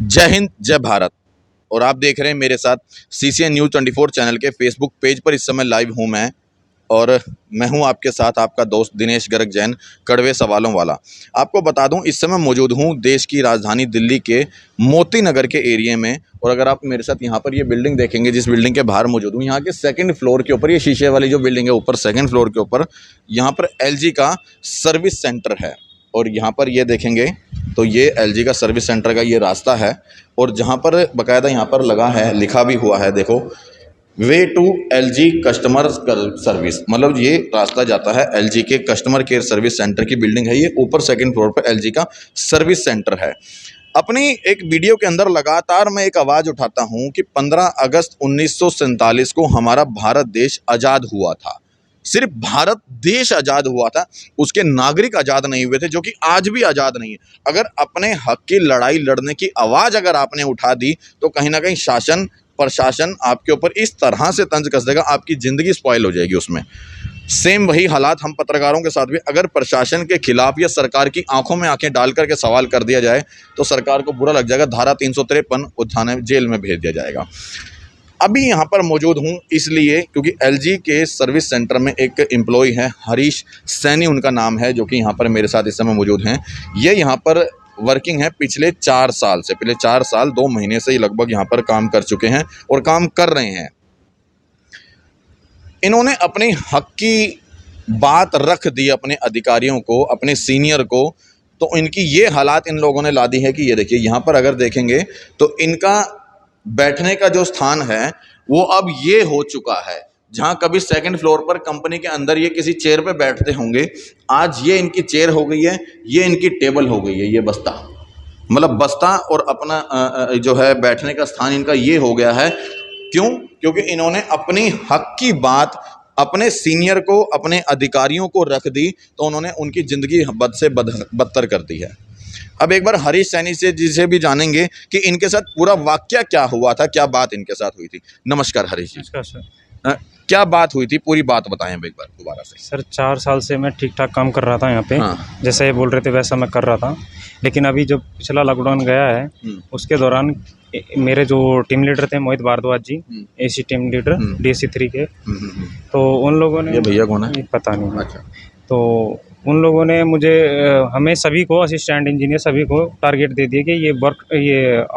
जय हिंद, जय भारत। और आप देख रहे हैं मेरे साथ CCN न्यूज़ 24 चैनल के फेसबुक पेज पर इस समय लाइव हूं मैं, और मैं हूं आपके साथ आपका दोस्त दिनेश गर्ग जैन, कड़वे सवालों वाला। आपको बता दूं, इस समय मौजूद हूं देश की राजधानी दिल्ली के मोती नगर के एरिया में। और अगर आप मेरे साथ यहां पर ये बिल्डिंग देखेंगे, जिस बिल्डिंग के बाहर मौजूद हूं, यहाँ के सेकंड फ्लोर के ऊपर, ये शीशे वाली जो बिल्डिंग है ऊपर सेकंड फ्लोर के ऊपर, यहाँ पर LG का सर्विस सेंटर है। और यहाँ पर ये देखेंगे तो ये LG का सर्विस सेंटर का ये रास्ता है, और जहाँ पर बाकायदा यहाँ पर लगा है, लिखा भी हुआ है, देखो, way to LG customer service. मतलब ये रास्ता जाता है LG के कस्टमर केयर सर्विस सेंटर की बिल्डिंग है ये। ऊपर सेकंड फ्लोर पर LG का सर्विस सेंटर है। अपनी एक वीडियो के अंदर लगातार मैं एक आवाज़ उठाता हूँ कि 15 अगस्त 1947 को हमारा भारत देश आज़ाद हुआ था। सिर्फ भारत देश आज़ाद हुआ था, उसके नागरिक आज़ाद नहीं हुए थे, जो कि आज भी आज़ाद नहीं है। अगर अपने हक की लड़ाई लड़ने की आवाज़ अगर आपने उठा दी तो कहीं ना कहीं शासन प्रशासन आपके ऊपर इस तरह से तंज कस देगा, आपकी ज़िंदगी स्पॉइल हो जाएगी उसमें। सेम वही हालात हम पत्रकारों के साथ भी, अगर प्रशासन के खिलाफ या सरकार की आंखों में आंखें डाल करके सवाल कर दिया जाए तो सरकार को बुरा लग जाएगा, धारा 353 थाने जेल में भेज दिया जाएगा। अभी यहाँ पर मौजूद हूँ इसलिए क्योंकि LG के सर्विस सेंटर में एक एम्प्लॉय है, हरीश सैनी उनका नाम है, जो कि यहाँ पर मेरे साथ इस समय मौजूद हैं। ये यहाँ पर वर्किंग है पिछले 4 साल से, पिछले 4 साल 2 महीने से लगभग यहाँ पर काम कर चुके हैं और काम कर रहे हैं। इन्होंने अपने हक की बात रख दी अपने अधिकारियों को, अपने सीनियर को, तो इनकी ये हालात इन लोगों ने ला दी है कि ये देखिए, यहाँ पर अगर देखेंगे तो इनका बैठने का जो स्थान है वो अब ये हो चुका है। जहाँ कभी सेकंड फ्लोर पर कंपनी के अंदर ये किसी चेयर पे बैठते होंगे, आज ये इनकी चेयर हो गई है, ये इनकी टेबल हो गई है, ये बस्ता, मतलब बस्ता और अपना जो है बैठने का स्थान इनका ये हो गया है। क्यों? क्योंकि इन्होंने अपनी हक की बात अपने सीनियर को, अपने अधिकारियों को रख दी, तो उन्होंने उनकी ज़िंदगी बद से बदतर कर दी है। अब एक बार हरीश सैनी से जिसे भी जानेंगे कि इनके साथ पूरा वाकया क्या हुआ था, क्या बात इनके साथ हुई थी। नमस्कार हरीश जी। नमस्कार सर। क्या बात हुई थी, पूरी बात बताएं एक बार दोबारा से। सर 4 साल से मैं ठीक ठाक काम कर रहा था यहाँ पे। हाँ। जैसा ये बोल रहे थे वैसा मैं कर रहा था, लेकिन अभी जो पिछला लॉकडाउन गया है उसके दौरान मेरे जो टीम लीडर थे मोहित भारद्वाज जी, AC टीम लीडर DSC 3 के, तो उन लोगों ने, ये भैया कौन है पता नहीं। अच्छा। तो उन लोगों ने मुझे, हमें सभी को, असिस्टेंट इंजीनियर सभी को टारगेट दे दिया कि ये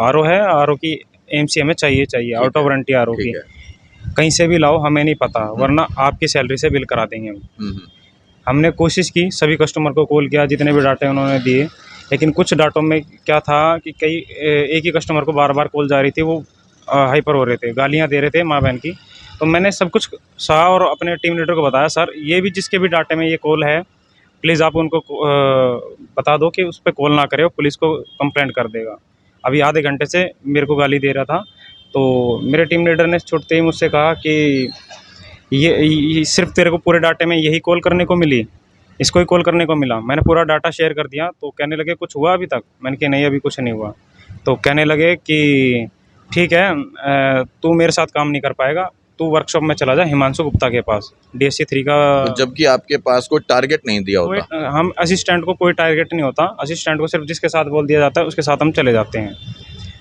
RO है, RO की AMC हमें चाहिए आउट ऑफ वारंटी RO की, कहीं से भी लाओ, हमें नहीं पता, वरना आपकी सैलरी से बिल करा देंगे हम। हमने कोशिश की, सभी कस्टमर को कॉल किया, जितने भी डाटे उन्होंने दिए, लेकिन कुछ डाटों में क्या था कि कई एक ही कस्टमर को बार बार कॉल जा रही थी, वो हाइपर हो रहे थे, गालियां दे रहे थे माँ बहन की। तो मैंने सब कुछ सहा और अपने टीम लीडर को बताया, सर ये भी जिसके भी डाटे में ये कॉल है, प्लीज़ आप उनको बता दो कि उस पर कॉल ना करे, पुलिस को कंप्लेंट कर देगा। अभी आधे घंटे से मेरे को गाली दे रहा था। तो मेरे टीम लीडर ने छूटते ही मुझसे कहा कि ये सिर्फ तेरे को पूरे डाटे में यही कॉल करने को मिली, इसको ही कॉल करने को मिला। मैंने पूरा डाटा शेयर कर दिया। तो कहने लगे कुछ हुआ अभी तक? मैंने कहा नहीं, अभी कुछ नहीं हुआ। तो कहने लगे कि ठीक है, तू मेरे साथ काम नहीं कर पाएगा, तू वर्कशॉप में चला जा हिमांशु गुप्ता के पास, DSC 3 का। तो जबकि आपके पास कोई टारगेट नहीं दिया होता। हम असिस्टेंट को कोई टारगेट नहीं होता, असिस्टेंट को सिर्फ जिसके साथ बोल दिया जाता है उसके साथ हम चले जाते हैं,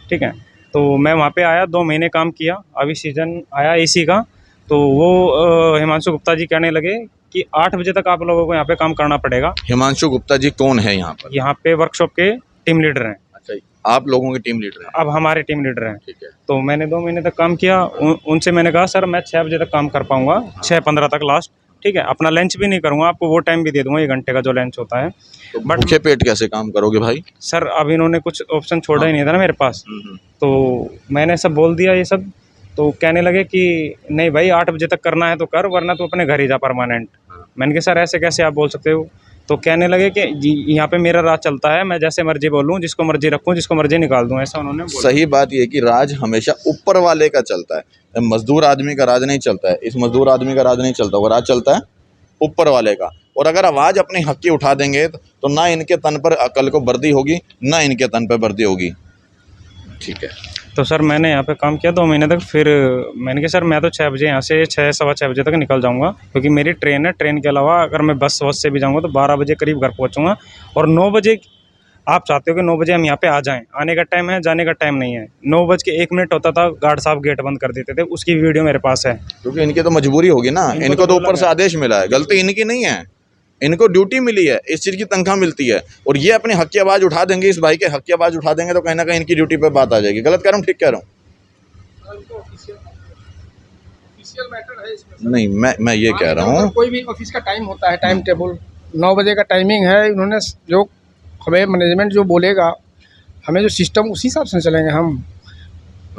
ठीक है। तो मैं वहाँ पे आया, 2 महीने काम किया। अभी सीज़न आया AC का, तो वो हिमांशु गुप्ता जी कहने लगे कि 8 बजे तक आप लोगों को यहाँ पे काम करना पड़ेगा। हिमांशु गुप्ता जी कौन है यहाँ पर? यहाँ पे वर्कशॉप के टीम लीडर हैं। अच्छा, आप लोगों के टीम लीडर हैं? अब हमारे टीम लीडर हैं। ठीक है। तो मैंने 2 महीने तक काम किया। उनसे मैंने कहा सर मैं 6 बजे तक काम कर पाऊँगा, 6:15 तक लास्ट, ठीक है। अपना लंच भी नहीं करूँगा, आपको वो टाइम भी दे दूँगा, 1 घंटे का जो लंच होता है। तो भूखे पेट कैसे काम करोगे भाई? सर अब इन्होंने कुछ ऑप्शन छोड़ा ही नहीं था ना मेरे पास। तो मैंने सब बोल दिया ये सब। तो कहने लगे कि नहीं भाई, 8 बजे तक करना है तो कर, वरना तो अपने घर ही जा परमानेंट। मैंने कहा सर ऐसे कैसे आप बोल सकते हो? तो कहने लगे कि यहाँ पे मेरा राज चलता है, मैं जैसे मर्जी बोलूँ, जिसको मर्जी रखूँ, जिसको मर्जी निकाल दूँ, ऐसा उन्होंने बोला। सही बात यह कि राज हमेशा ऊपर वाले का चलता है, मजदूर आदमी का राज नहीं चलता है। इस मजदूर आदमी का राज नहीं चलता, वो राज चलता है ऊपर वाले का। और अगर आवाज़ अपनी हक की उठा देंगे तो ना इनके तन पर अकल को वर्दी होगी, ना इनके तन पर वर्दी होगी, ठीक है। तो सर मैंने यहाँ पे काम किया 2 महीने तक। फिर मैंने कहा सर मैं तो 6 बजे यहाँ से 6 सवा 6 बजे तक निकल जाऊँगा, क्योंकि मेरी ट्रेन है। ट्रेन के अलावा अगर मैं बस से भी जाऊँगा तो 12 बजे करीब घर पहुँचूँगा। और 9 बजे आप चाहते हो कि 9 बजे हम यहाँ पे आ जाएं, आने का टाइम है, जाने का टाइम नहीं है। 9:01 होता था, गार्ड साहब गेट बंद कर देते थे, उसकी वीडियो मेरे पास है। क्योंकि इनकी तो मजबूरी होगी ना, इनको तो ऊपर से आदेश मिला है, गलती इनकी नहीं है, इनको ड्यूटी मिली है, इस चीज़ की तनख्वाह मिलती है, और ये अपने हक की आवाज़ उठा देंगे, इस भाई के हक की आवाज़ उठा देंगे तो कहीं ना कहीं इनकी ड्यूटी पे बात आ जाएगी। गलत कह रहा हूँ, ठीक कह रहा हूँ? नहीं, मैं ये कह रहा हूँ, कोई भी ऑफिस का टाइम होता है, टाइम टेबल 9 बजे का टाइमिंग है। इन्होंने जो हमें मैनेजमेंट जो बोलेगा, हमें जो सिस्टम, उसी हिसाब से चलेंगे हम।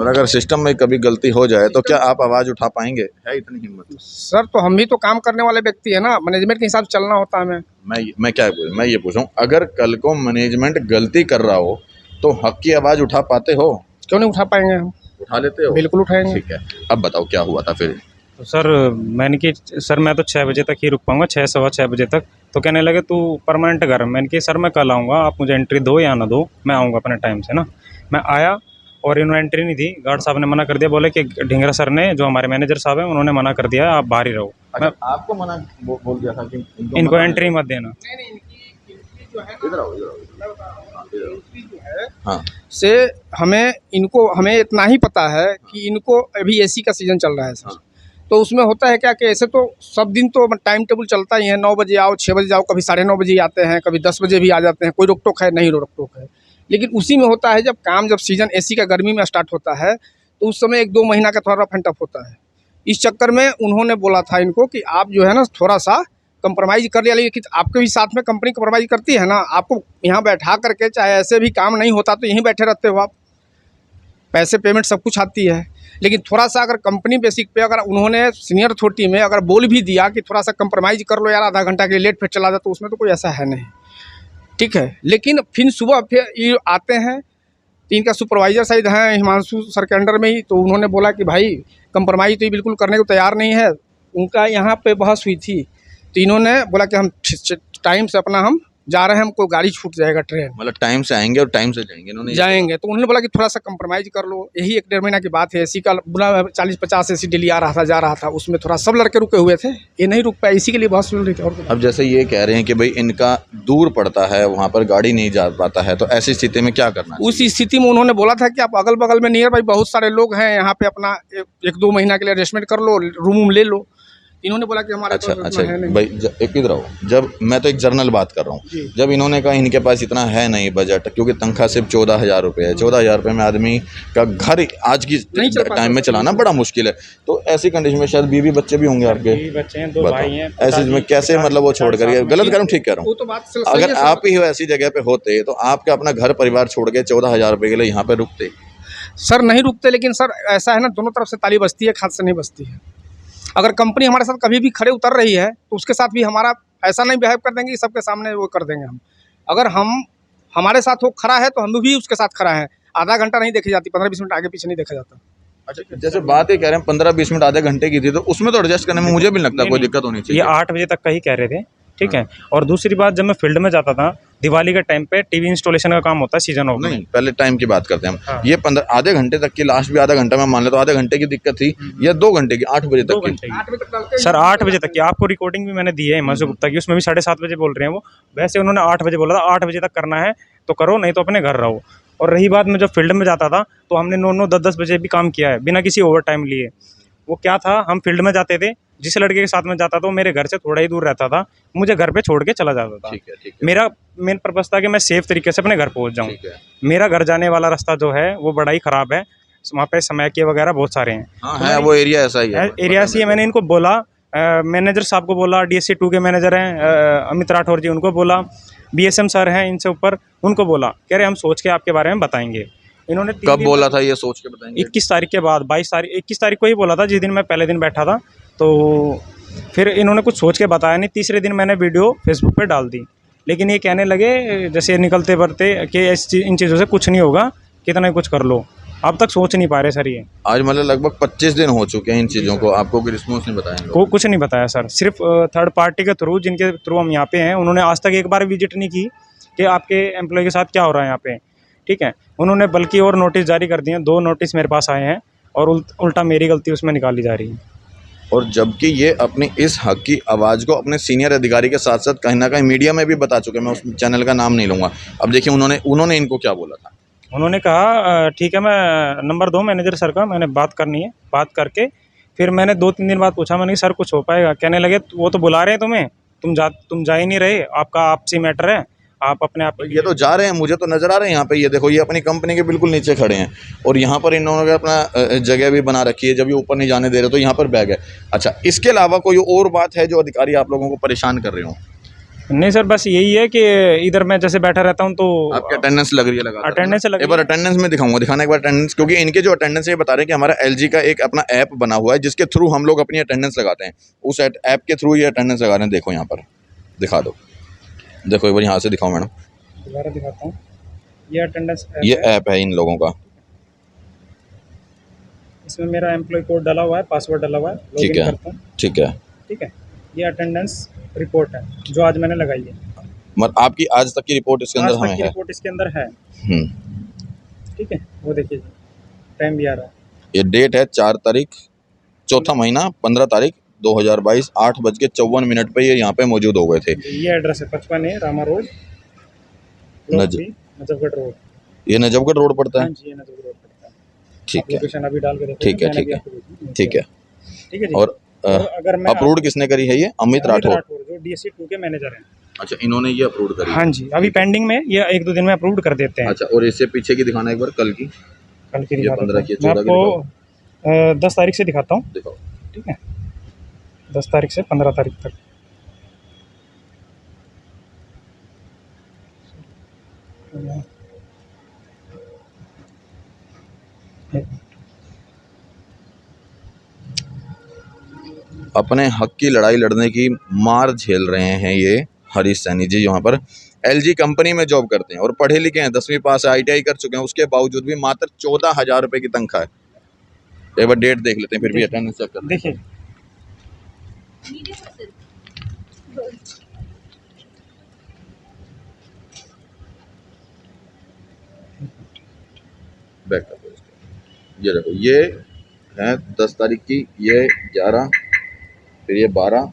और अगर सिस्टम में कभी गलती हो जाए तो क्या आप आवाज़ उठा पाएंगे? है इतनी हिम्मत? सर तो हम भी तो काम करने वाले व्यक्ति है ना, मैनेजमेंट के हिसाब से चलना होता है हमें। मैं ये पूछ रहा हूँ, अगर कल को मैनेजमेंट गलती कर रहा हो तो हक की आवाज़ उठा पाते हो? क्यों नहीं उठा पाएंगे हम? उठा लेते हो? बिल्कुल उठाएंगे। ठीक है, अब बताओ क्या हुआ था फिर? तो सर मैंने कि सर मैं तो 6 बजे तक ही रुक पाऊंगा, 6 सवा 6 बजे तक। तो कहने लगे तू परमानेंट कर। मैंने कि सर मैं कल आऊँगा, आप मुझे एंट्री दो या ना दो, मैं आऊँगा अपने टाइम से ना। मैं आया और इन्होंने एंट्री नहीं दी, गार्ड साहब ने मना कर दिया, बोले कि ढिंगरा सर ने, जो हमारे मैनेजर साहब हैं, उन्होंने मना कर दिया, आप बाहर ही रहो। अच्छा, आपको मना बोल दिया था कि इनको एंट्री मत देना। नहीं, इनकी जो है इधर आओ, इधर आओ। इनकी जो है हाँ, से हमें इतना ही पता है कि इनको अभी एसी का सीजन चल रहा है सर। तो उसमें होता है क्या कि ऐसे तो सब दिन तो टाइम टेबल चलता ही है, 9 बजे आओ, 6 बजे जाओ, कभी 9:30 बजे आते हैं, कभी 10 बजे भी आ जाते हैं, कोई रोक टोक है नहीं, रोक टोक है। लेकिन उसी में होता है जब सीजन एसी का गर्मी में स्टार्ट होता है तो उस समय 1-2 महीना का थोड़ा रफ एंड टफ होता है। इस चक्कर में उन्होंने बोला था इनको कि आप जो है ना थोड़ा सा कंप्रोमाइज़ कर लिया। लेकिन आपके भी साथ में कंपनी कंप्रोमाइज़ करती है ना, आपको यहाँ बैठा करके, चाहे ऐसे भी काम नहीं होता तो यहीं बैठे रहते हो आप, पैसे पेमेंट सब कुछ आती है। लेकिन थोड़ा सा अगर कंपनी बेसिक पे अगर उन्होंने सीनियर अथॉरिटी में अगर बोल भी दिया कि थोड़ा सा कंप्रोमाइज़ कर लो यार, आधा घंटा के लिए लेट फिर चला जाए, तो उसमें तो कोई ऐसा है नहीं, ठीक है। लेकिन फिर सुबह फिर ये आते हैं, तो इनका सुपरवाइज़र शायद हैं हिमांशु सर के अंडर में ही, तो उन्होंने बोला कि भाई कंप्रोमाइज़ तो ये बिल्कुल करने को तैयार नहीं है। उनका यहाँ पे बहस हुई थी, तो इन्होंने बोला कि हम टाइम से अपना हम जा रहे हैं, हमको गाड़ी छूट जाएगा ट्रेन, मतलब टाइम से आएंगे और टाइम से जाएंगे इन्होंने जाएंगे। तो उन्होंने बोला कि थोड़ा सा कंप्रोमाइज़ कर लो। यही 1-1.5 महीना की बात है। एसी का बुला 40-50 एसी डेली आ रहा था, जा रहा था, उसमें थोड़ा सब लड़के रुके हुए थे, ये नहीं रुक पाए, इसी के लिए बहुत सुन रही थी। और अब जैसे ये कह रहे हैं कि भाई इनका दूर पड़ता है, वहाँ पर गाड़ी नहीं जा पाता है, तो ऐसी स्थिति में क्या करना है? उस स्थिति में उन्होंने बोला था कि आप अगल बगल में नियर बाई बहुत सारे लोग हैं, यहाँ पे अपना 1-2 महीना के लिए एडजस्टमेंट कर लो, रूम ले लो। इन्होंने बोला कि हमारे अच्छा पास अच्छा इतना है नहीं। भाई एक इधर आओ, जब मैं तो एक जर्नल बात कर रहा हूँ, जब इन्होंने कहा इनके पास इतना है नहीं बजट, क्योंकि तनख्वाह सिर्फ 14,000 रुपये है, 14,000 रुपये में आदमी का घर आज की टाइम में चलाना बड़ा मुश्किल है, तो ऐसी कंडीशन में शायद बीवी बच्चे भी होंगे आपके, बच्चे हैं, 2 भाई हैं, ऐसे में कैसे मतलब वो छोड़ कर गए? गलत कह रहा हूँ, ठीक कह रहा वो हूँ? तो बात सही अगर है सर। आप ही ऐसी जगह पे होते तो आपके अपना घर परिवार छोड़ के 14,000 रुपये के लिए यहाँ पे रुकते? सर नहीं रुकते, लेकिन सर ऐसा है ना, दोनों तरफ से ताली बजती है, खाद से नहीं बजती है। अगर कंपनी हमारे साथ कभी भी खड़े उतर रही है तो उसके साथ भी हमारा ऐसा नहीं बिहेव कर देंगे कि सबके सामने वो कर देंगे हम। अगर हमारे साथ वो खड़ा है तो हम भी उसके साथ खड़ा है। आधा घंटा नहीं देखी जाती, 15-20 मिनट आगे पीछे नहीं देखा जाता। अच्छा, जैसे बात ये कह रहे हैं 15-20 मिनट आधे घंटे की थी, तो उसमें तो एडजस्ट करने में मुझे भी लगता है कोई दिक्कत होनी चाहिए। ये 8 बजे तक का ही कह रहे थे, ठीक है। और दूसरी बात, जब मैं फील्ड में जाता था दिवाली के टाइम पे, टीवी इंस्टॉलेशन का काम होता है सीजन ऑफ में। नहीं, पहले टाइम की बात करते हैं हम। हाँ। ये 15 आधे घंटे तक की, लास्ट भी आधा घंटा मैं मान लेता हूँ, आधे घंटे की दिक्कत थी या 2 घंटे की, 8 बजे 2 तक की? घंटे की। 8 बजे तक डालते सर 8 बजे तक की आपको रिकॉर्डिंग भी मैंने दी है हिमांशु गुप्ता की, उसमें भी 7:30 बजे बोल रहे हैं वो। वैसे उन्होंने 8 बजे बोला था, 8 बजे तक करना है तो करो, नहीं तो अपने घर रहो। और रही बात, मैं जब फील्ड में जाता था तो हमने 9-9, 10-10 बजे भी काम किया है बिना किसी ओवर टाइम लिए। वो क्या था, हम फील्ड में जाते थे, जिस लड़के के साथ में जाता था वो मेरे घर से थोड़ा ही दूर रहता था, मुझे घर पे छोड़ के चला जाता था। ठीक है। मेरा मेन पर्पस था कि मैं सेफ तरीके से अपने घर पहुंच जाऊं। ठीक है। मेरा घर जाने वाला रास्ता जो है वो बड़ा ही ख़राब है, वहाँ पे समैकिया वगैरह बहुत सारे हैं। हाँ है, वो एरिया ऐसा ही है। एरिया से मैंने इनको बोला, मैनेजर साहब को बोला, DSC 2 के मैनेजर हैं अमित राठौर जी, उनको बोला, BSM सर हैं इनसे ऊपर, उनको बोला, कह रहे हम सोच के आपके बारे में बताएंगे। इन्होंने कब बोला था ये सोच के बताएंगे? 21 तारीख के बाद, 21 तारीख को ही बोला था, जिस दिन मैं पहले दिन बैठा था। तो फिर इन्होंने कुछ सोच के बताया नहीं। तीसरे दिन मैंने वीडियो फेसबुक पे डाल दी, लेकिन ये कहने लगे जैसे निकलते बढ़ते कि इन चीज़ों से कुछ नहीं होगा, कितना ही कुछ कर लो। अब तक सोच नहीं पा रहे सर ये। आज मतलब लगभग 25 दिन हो चुके हैं इन चीज़ों को, आपको कोई रिस्पॉन्स नहीं बताया? को कुछ नहीं बताया सर, सिर्फ थर्ड पार्टी के थ्रू, जिनके थ्रू हम यहाँ पे हैं, उन्होंने आज तक एक बार विजिट नहीं की कि आपके एम्प्लॉय के साथ क्या हो रहा है यहाँ पे, ठीक है। उन्होंने बल्कि और नोटिस जारी कर दिए हैं, 2 नोटिस मेरे पास आए हैं, और उल्टा मेरी गलती उसमें निकाली जा रही है। और जबकि ये अपनी इस हक की आवाज़ को अपने सीनियर अधिकारी के साथ साथ कहीं ना कहीं मीडिया में भी बता चुके हैं। मैं उस चैनल का नाम नहीं लूँगा। अब देखिए उन्होंने इनको क्या बोला था। उन्होंने कहा ठीक है, मैं नंबर दो मैनेजर सर का, मैंने बात करनी है। बात करके फिर मैंने 2-3 दिन बाद पूछा, मैंने सर कुछ हो पाएगा? कहने लगे वो तो बुला रहे हैं तुम्हें, तुम जा ही नहीं रहे, आपका आपसी मैटर है, आप अपने आप। ये तो जा रहे हैं, मुझे तो नज़र आ रहे हैं यहाँ पे। ये देखो, ये अपनी कंपनी के बिल्कुल नीचे खड़े हैं और यहाँ पर इन्होंने अपना जगह भी बना रखी है। जब ये ऊपर नहीं जाने दे रहे तो यहाँ पर बैग है। अच्छा, इसके अलावा कोई और बात है जो अधिकारी आप लोगों को परेशान कर रहे हो? नहीं सर, बस यही है कि इधर मैं जैसे बैठा रहता हूँ तो आपकी अटेंडेंस लग रही है लगातार? अटेंडेंस लग एक बार अटेंडेंस में दिखाऊंगा, दिखाना एक बार अटेंडेंस, क्योंकि इनके जो अटेंडेंस है ये बता रहे हैं कि हमारा एलजी का एक अपना ऐप बना हुआ है जिसके थ्रू हम लोग अपनी अटेंडेंस लगाते हैं। उस ऐप के थ्रू ये अटेंडेंस लगा रहे हैं। देखो यहाँ पर, दिखा दो, देखो एक बार यहाँ से दिखाओ मैडम। दोबारा दिखाता हूँ, ये अटेंडेंस ये ऐप है इन लोगों का। इसमें मेरा एम्प्लॉय कोड डाला हुआ है, पासवर्ड डाला हुआ है, ठीक लॉगिन है, करता हूँ। ठीक है। ठीक है, ये अटेंडेंस रिपोर्ट है जो आज मैंने लगाई है। मतलब आपकी आज तक की रिपोर्ट इसके अंदर आज तक हमें की है? रिपोर्ट इसके अंदर है। ठीक है, वो देखिए टाइम भी आ रहा है। ये डेट है 4 तारीख, चौथा महीना, 15 तारीख 2022, 8:54 पे ये यहाँ पे मौजूद हो गए थे। ये एड्रेस है 55 है रामा रोड, नजफगढ़ रोड। ये नजफगढ़ रोड पड़ता है? हाँ जी, ये नजफगढ़ रोड पड़ता है। ठीक है, लोकेशन अभी डाल के देखो। ठीक है, मैंने ठीक भी है, आपको भेजी। ठीक है। ठीक है जी। और अगर मैं अप्रूव्ड किसने करी है? ये अमित राठौर जो डीएससी 2 के मैनेजर हैं। अच्छा, इन्होंने ये अप्रूव करी? हाँ जी, अभी पेंडिंग में, ये 1-2 दिन में अप्रूव कर देते हैं। अच्छा, और इससे पीछे की दिखाना एक बार, कल की। कल की ये दिखा 15 देता की, हूँ मैं 14 की आपको। 10 तारीख से दिखाता हूँ। दिखाओ। ठीक है, 10 तारीख से 15 तारीख तक। अपने हक की लड़ाई लड़ने की मार झेल रहे हैं ये हरीश सैनी जी। यहाँ पर एलजी कंपनी में जॉब करते हैं और पढ़े लिखे हैं, 10वीं पास है, ITI कर चुके हैं। उसके बावजूद भी मात्र 14,000 रुपये की तनख्वाह है। एक बार डेट देख लेते हैं, फिर भी अटेंडेंस चेक करते हैं। देखिए बैक कर दो इसको। ये देखो, ये है 10 तारीख की, ये 11, फिर ये 12,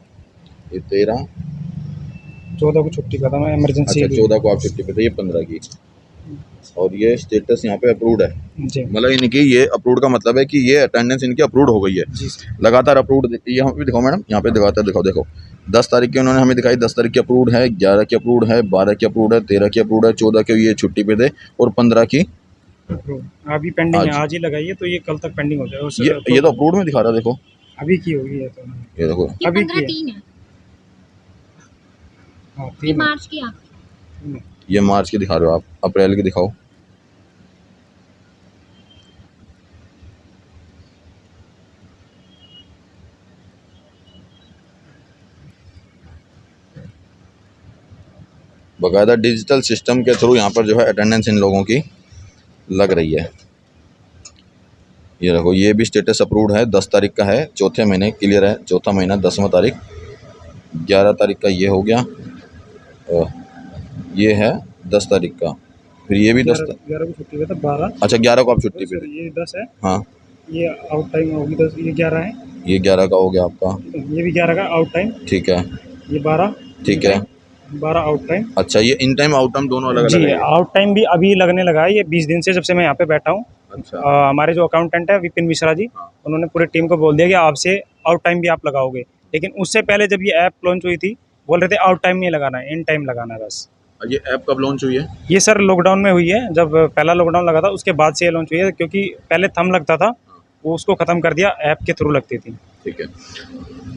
ये 13, 14 को छुट्टी का था मैं, इमरजेंसी। अच्छा 14 को आप छुट्टी पे थे, ये 15 की, और ये स्टेटस यहाँ पे अप्रूव्ड है। जी मतलब इनकी ये अप्रूव्ड का मतलब है कि ये अटेंडेंस इनकी अप्रूव्ड हो गई है जी सर। लगातार अप्रूव्ड। यहाँ पे दिखाओ मैडम, यहाँ पे दिखाता, दिखाओ देखो 10 तारीख की उन्होंने हमें दिखाई, 10 तारीख की अप्रूव्ड है, 11 की अप्रूव्ड है, 12 की अप्रूव्ड है, 13 की अप्रूव्ड है, 14 की ये छुट्टी पे थे, और 15 की अभी पेंडिंग है, आज ही लगाइए तो ये कल तक पेंडिंग हो जाएगा। ये तो अप्रूव्ड में दिखा रहा है। देखो अभी की होगी ये तो। ये देखो, अभी 15/3 है, हाँ, ये 3 मार्च की आप। ये मार्च की दिखा रहे हो आप, अप्रैल की दिखाओ। बाकायदा डिजिटल सिस्टम के थ्रू यहाँ पर जो है अटेंडेंस इन लोगों की लग रही है। ये देखो, ये भी स्टेटस अप्रूव्ड है, 10 तारीख का है, चौथे महीने क्लियर है, चौथा महीना 10वां तारीख, 11 तारीख का ये हो गया, ये है 10 तारीख का, फिर ये भी 10 11 को छुट्टी पे था, 12। अच्छा 11 को आप छुट्टी पे थे। ये 10 है, हाँ, ये आउट टाइम होगी 10, ये 11 है, ये 11 का हो गया आपका, ये भी 11 का आउट टाइम। ठीक है, ये 12, ठीक है। 12 आउट टाइम। अच्छा, ये इन टाइम आउट टाइम दोनों अलग अलग जी, है? आउट टाइम भी अभी लगने लगा है, ये 20 दिन से, जब से मैं यहाँ पे बैठा हूँ। अच्छा, हमारे जो अकाउंटेंट है विपिन मिश्रा जी, हाँ। उन्होंने पूरी टीम को बोल दिया कि आपसे आउट टाइम भी आप लगाओगे, लेकिन उससे पहले जब ये ऐप लॉन्च हुई थी बोल रहे थे आउट टाइम नहीं लगाना है, इन टाइम लगाना है बस। ये ऐप कब लॉन्च हुई है? ये सर लॉकडाउन में हुई है, जब पहला लॉकडाउन लगा था उसके बाद से ये लॉन्च हुई है, क्योंकि पहले थंब लगता था, वो उसको ख़त्म कर दिया, ऐप के थ्रू लगती थी। ठीक है,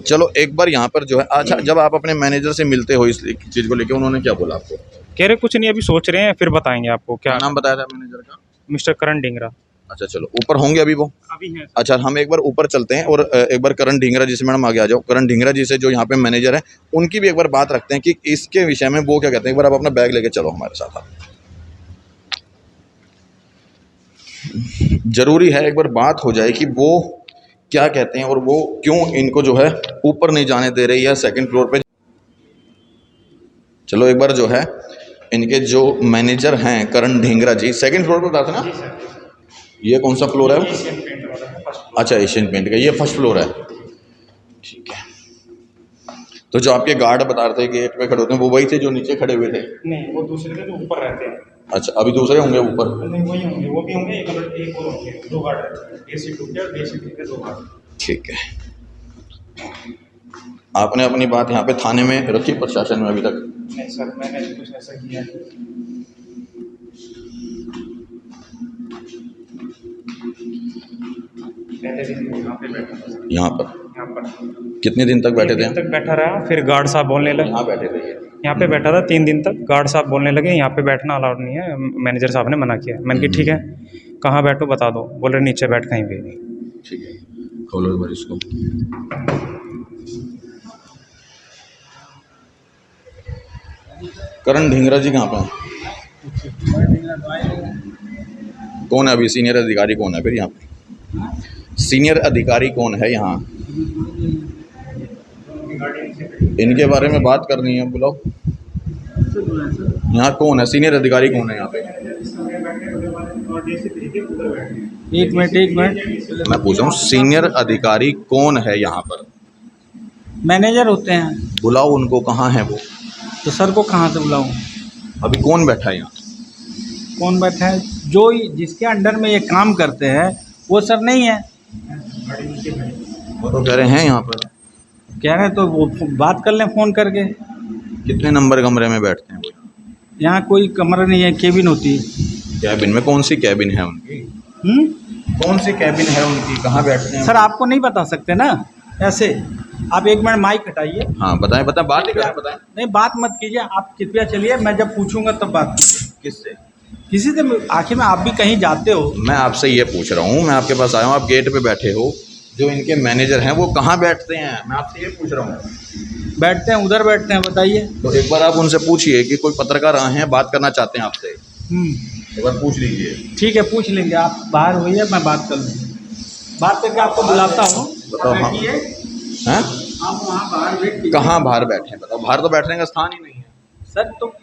चलो एक बार यहाँ पर जो है, अच्छा जब आप अपने मैनेजर से मिलते हो इस चीज़ को लेके, उन्होंने क्या बोला आपको? कह रहे कुछ नहीं, अभी सोच रहे हैं, फिर बताएंगे आपको। क्या नाम बताया था मैनेजर का? मिस्टर करण ढींगरा। अच्छा चलो, ऊपर होंगे अभी वो? अभी हैं। अच्छा, हम एक बार ऊपर चलते हैं और एक बार करण ढींगरा जी से, मैडम आगे आ जाओ, करण ढींगरा जी से जो यहाँ पे मैनेजर है उनकी भी एक बार बात रखते हैं कि इसके विषय में वो क्या कहते हैं। एक बार आप अपना बैग लेके चलो हमारे साथ। आप जरूरी है एक बार बात हो जाए कि वो क्या कहते हैं और वो क्यों इनको जो है ऊपर नहीं जाने दे रही है सेकंड फ्लोर पे। चलो एक बार जो है इनके जो मैनेजर हैं करण ढींगरा जी, सेकंड फ्लोर पे बताते ना, ये कौन सा फ्लोर है? अच्छा, एशियन पेंट का, ये फर्स्ट फ्लोर है। ठीक है। तो जो आपके गार्ड बता रहे थे गेट पे खड़े होते हैं वो वही थे जो नीचे खड़े हुए थे? नहीं, वो दूसरे के जो ऊपर रहते हैं। अच्छा, अभी दूसरे होंगे ऊपर? नहीं, वही होंगे, वो भी होंगे, एक और होंगे, 2 गार्ड रहते हैं, DC2 के और DC3 के 2 गार्ड। ठीक है। आपने अपनी बात यहाँ पे थाने में रखी प्रशासन में अभी तक? नहीं सर, मैंने कुछ ऐसा किया नहीं। पहले दिन यहाँ पे बैठा था सर। यहाँ पर कितने दिन तक बैठे थे? 3 दिन तक बैठा रहा, फिर गार्ड साहब बोलने लगे। यहाँ बैठे थे ये? यहाँ पे बैठा था 3 दिन तक, गार्ड साहब बोलने लगे यहाँ पे बैठना अलाउड नहीं है, मैनेजर साहब ने मना किया। मैंने कहा ठीक है, कहाँ बैठो बता दो। बोल रहे नीचे बैठ कहीं भी नहीं। ठीक है, खोलो एक बार इसको। करण ढींगरा जी कहाँ पे हैं? कौन है अभी सीनियर अधिकारी? कौन है फिर यहाँ पे सीनियर अधिकारी? कौन है यहाँ? इनके बारे में बात करनी है, बुलाओ। यहाँ कौन है सीनियर अधिकारी? कौन है यहाँ पे? एक मिनट मैं पूछ रहा हूँ सीनियर अधिकारी कौन है यहाँ पर? मैनेजर होते हैं। बुलाओ उनको, कहाँ है वो? तो सर को कहाँ से बुलाऊं? अभी कौन बैठा है यहाँ? कौन बैठा है? जो जिसके अंडर में ये काम करते हैं वो सर नहीं है। वो तो कह रहे हैं यहाँ पर। कह रहे हैं तो वो बात कर लें फ़ोन करके। कितने नंबर कमरे में बैठते हैं वो? यहाँ कोई कमरा नहीं है, केबिन होती है। कैबिन में? कौन सी कैबिन है उनकी? कौन सी कैबिन है उनकी? कहाँ बैठते हैं? सर आपको नहीं बता सकते ना ऐसे। आप 1 मिनट माइक हटाइए। हाँ बताएं, बात ही करें, बताएं। नहीं बात मत कीजिए, आप कृपया चलिए, मैं जब पूछूंगा तब बात कीजिए। किससे? किसी से? आखिर में आप भी कहीं जाते हो। मैं आपसे ये पूछ रहा हूँ, मैं आपके पास आया हूँ, आप गेट पे बैठे हो, जो इनके मैनेजर हैं वो कहाँ बैठते हैं? मैं आपसे ये पूछ रहा हूँ। बैठते हैं उधर बैठते हैं, बताइए। तो एक बार आप उनसे पूछिए कि कोई पत्रकार आए हैं, बात करना चाहते हैं आपसे, एक बार पूछ लीजिए। ठीक है, पूछ लेंगे। आप बाहर होइए, मैं बात कर लूँगी। बात करके आपको बुलाता हूँ। बताओ। हाँ हैं? आप वहाँ बाहर बैठ कीजिए। कहाँ बाहर बैठे हैं बताओ? बाहर तो बैठने का स्थान ही नहीं है सर। तो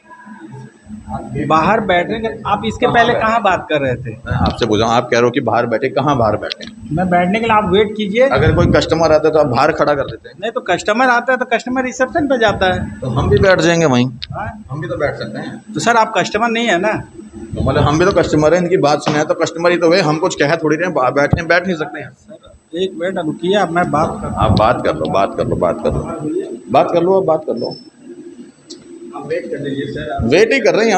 बाहर बैठने का आप इसके पहले कहाँ बात कर रहे थे? मैं आपसे पूछ रहा हूँ, आप कह रहे हो कि बाहर बैठे, कहाँ बाहर बैठे? मैं बैठने के लिए, आप वेट कीजिए। अगर कोई कस्टमर आता है तो आप बाहर खड़ा कर देते हैं। नहीं तो कस्टमर आता है तो कस्टमर रिसेप्शन पे जाता है। तो हम भी बैठ जाएंगे वहीं, हाँ? हम भी तो बैठ सकते हैं। तो सर आप कस्टमर नहीं है ना? तो मतलब हम भी तो कस्टमर हैं, इनकी बात सुने तो कस्टमर ही तो है, हम कुछ कह थोड़ी रहे हैं, बैठ नहीं सकते हैं। सर 1 मिनट रुकिए, अब मैं बात कर। आप बात कर लो, बात कर लो, बात कर लो, बात कर लो, अब बात कर लो। आप वेट कर लीजिए सर। वेट ही कर रहे हैं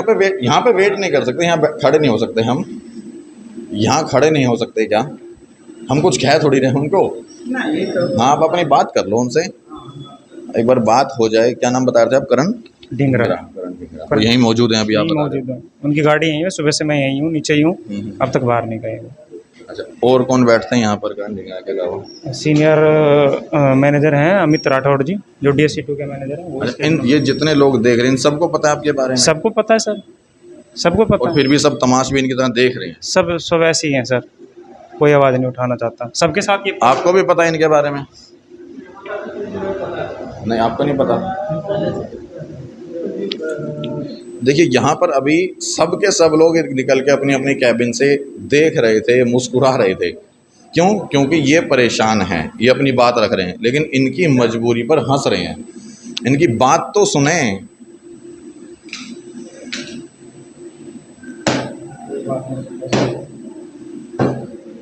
यहाँ पे वेट नहीं कर सकते, यहाँ खड़े नहीं हो सकते हम, यहाँ खड़े नहीं हो सकते क्या? हम कुछ कह थोड़ी रहे हैं उनको। ना ये तो हाँ आप अपनी बात कर लो उनसे, एक बार बात हो जाए। क्या नाम बता रहे थे आप? करण ढींगरा। वो यहीं मौजूद हैं अभी? आप बता रहे मौजूद है, उनकी गाड़ी यहीं है, सुबह से मैं यहीं हूँ, नीचे ही हूँ, अब तक बाहर नहीं गए। हैं। अच्छा, और कौन बैठते हैं यहाँ पर करण ढींगरा के अलावा? सीनियर मैनेजर हैं अमित राठौड़ जी, जो DSC2 के मैनेजर हैं वो। अच्छा, इन ये जितने लोग देख रहे हैं इन सबको पता है आपके बारे में? सबको पता है सर, सबको पता और है। फिर भी सब तमाशबीन इनकी तरह देख रहे हैं? सब ऐसे ही हैं सर, कोई आवाज़ नहीं उठाना चाहता। सबके साथ ये आपको भी पता है इनके बारे में? नहीं आपको नहीं पता? देखिए यहाँ पर अभी सब के सब लोग निकल के अपनी अपनी कैबिन से देख रहे थे, मुस्कुरा रहे थे। क्यों? क्योंकि ये परेशान हैं, ये अपनी बात रख रहे हैं, लेकिन इनकी मजबूरी पर हंस रहे हैं। इनकी बात तो सुने।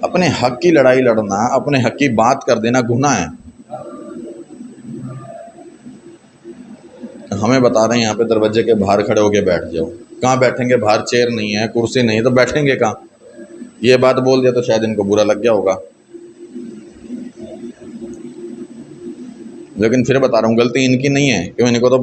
अपने हक की लड़ाई लड़ना, अपने हक की बात कर देना गुनाह है। हमें बता रहे हैं यहाँ पे दरवाजे के बाहर खड़े होके बैठ जाओ। कहाँ बैठेंगे? बाहर चेयर नहीं है, कुर्सी नहीं है, तो बैठेंगे कहाँ? ये बात बोल दिया तो शायद इनको बुरा लग गया होगा, लेकिन फिर बता रहा हूँ गलती इनकी नहीं है। क्यों? इनको तो